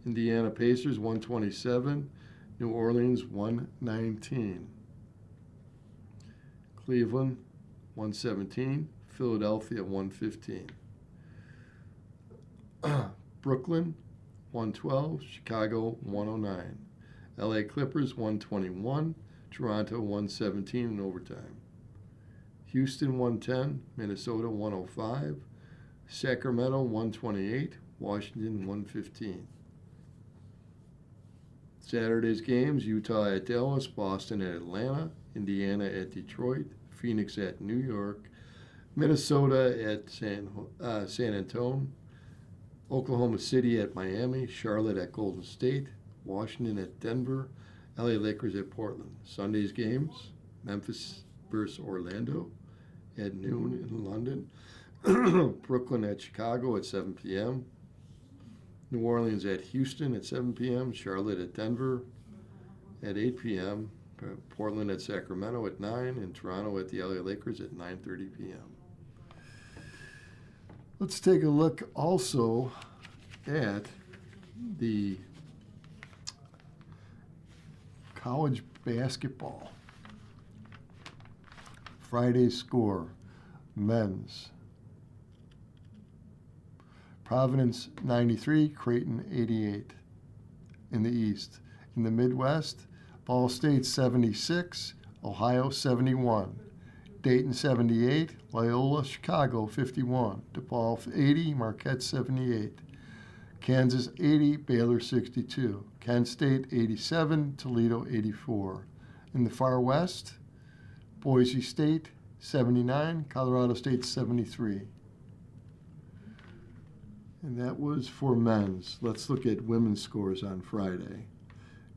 Indiana Pacers 127, New Orleans 119. Cleveland 117, Philadelphia 115. Brooklyn 112, Chicago 109. LA Clippers 121, Toronto 117 in overtime. Houston 110, Minnesota 105, Sacramento 128, Washington 115. Saturday's games, Utah at Dallas, Boston at Atlanta, Indiana at Detroit, Phoenix at New York, Minnesota at San Antonio, Oklahoma City at Miami, Charlotte at Golden State, Washington at Denver, LA Lakers at Portland. Sunday's games, Memphis versus Orlando, at noon in London. Brooklyn at Chicago at 7 p.m. New Orleans at Houston at 7 p.m. Charlotte at Denver at 8 p.m. Portland at Sacramento at 9, and Toronto at the LA Lakers at 9:30 p.m. Let's take a look also at the college basketball. Friday score, men's. Providence 93, Creighton 88 in the East. In the Midwest, Ball State 76, Ohio 71, Dayton 78, Loyola Chicago 51, DePaul 80, Marquette 78, Kansas 80, Baylor 62, Kent State 87, Toledo 84. In the far west, Boise State 79, Colorado State 73. And that was for men's. Let's look at women's scores on Friday.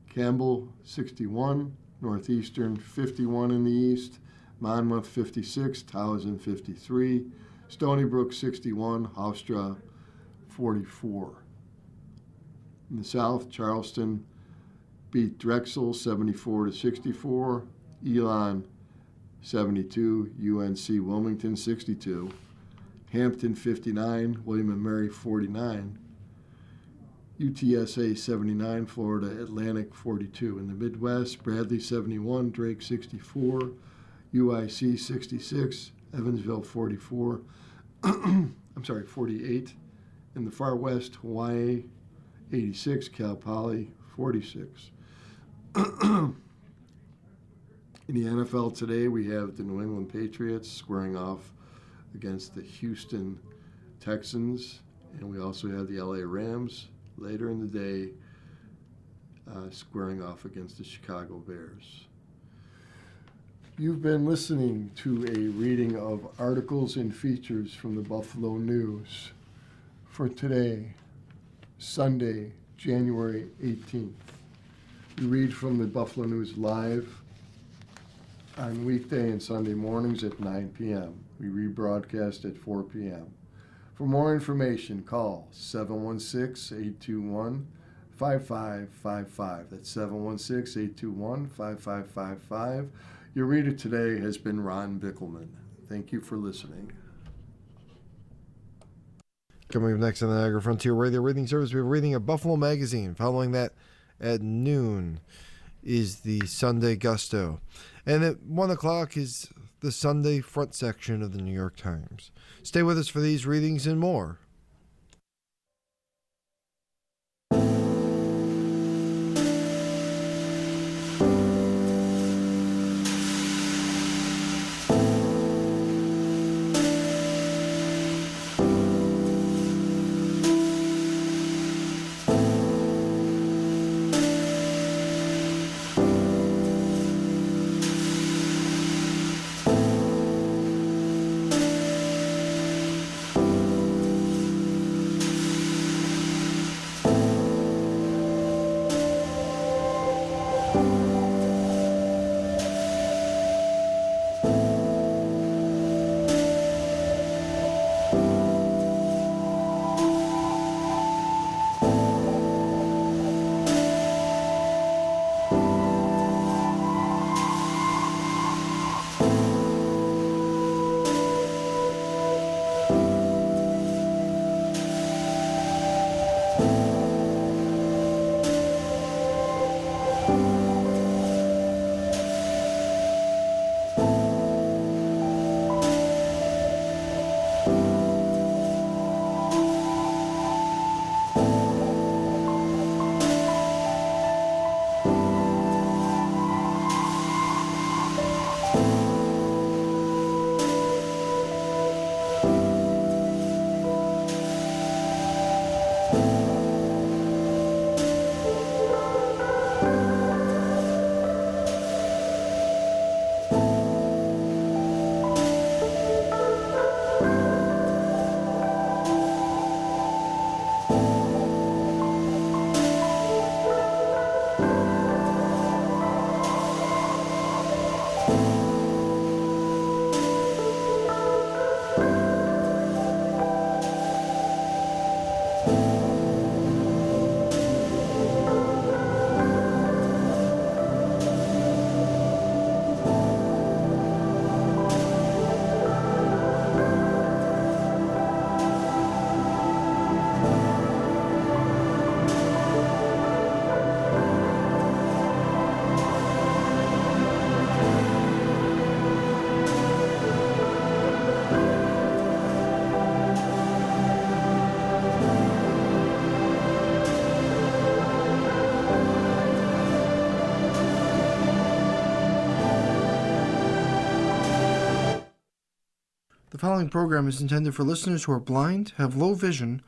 Campbell 61, Northeastern 51 in the East, Monmouth 56, Towson 53, Stony Brook 61, Hofstra 44. In the South, Charleston beat Drexel 74-64, Elon 72, UNC Wilmington 62, Hampton 59, William & Mary 49, UTSA 79, Florida Atlantic 42. In the Midwest, Bradley 71, Drake 64, UIC 66, Evansville 44, 48. In the far west, Hawaii 86, Cal Poly 46. In the NFL today, we have the New England Patriots squaring off against the Houston Texans, and we also have the LA Rams later in the day squaring off against the Chicago Bears. You've been listening to a reading of articles and features from the Buffalo News for today, Sunday, January 18th. We read from the Buffalo News Live on weekday and Sunday mornings at 9 p.m. We rebroadcast at 4 p.m. For more information, call 716-821-5555. That's 716-821-5555. Your reader today has been Ron Bickelman. Thank you for listening. Coming up next on the Niagara Frontier Radio Reading Service, we have a reading of Buffalo Magazine. Following that at noon is the Sunday Gusto. And at 1 o'clock is the Sunday front section of the New York Times. Stay with us for these readings and more. following program is intended for listeners who are blind, have low vision,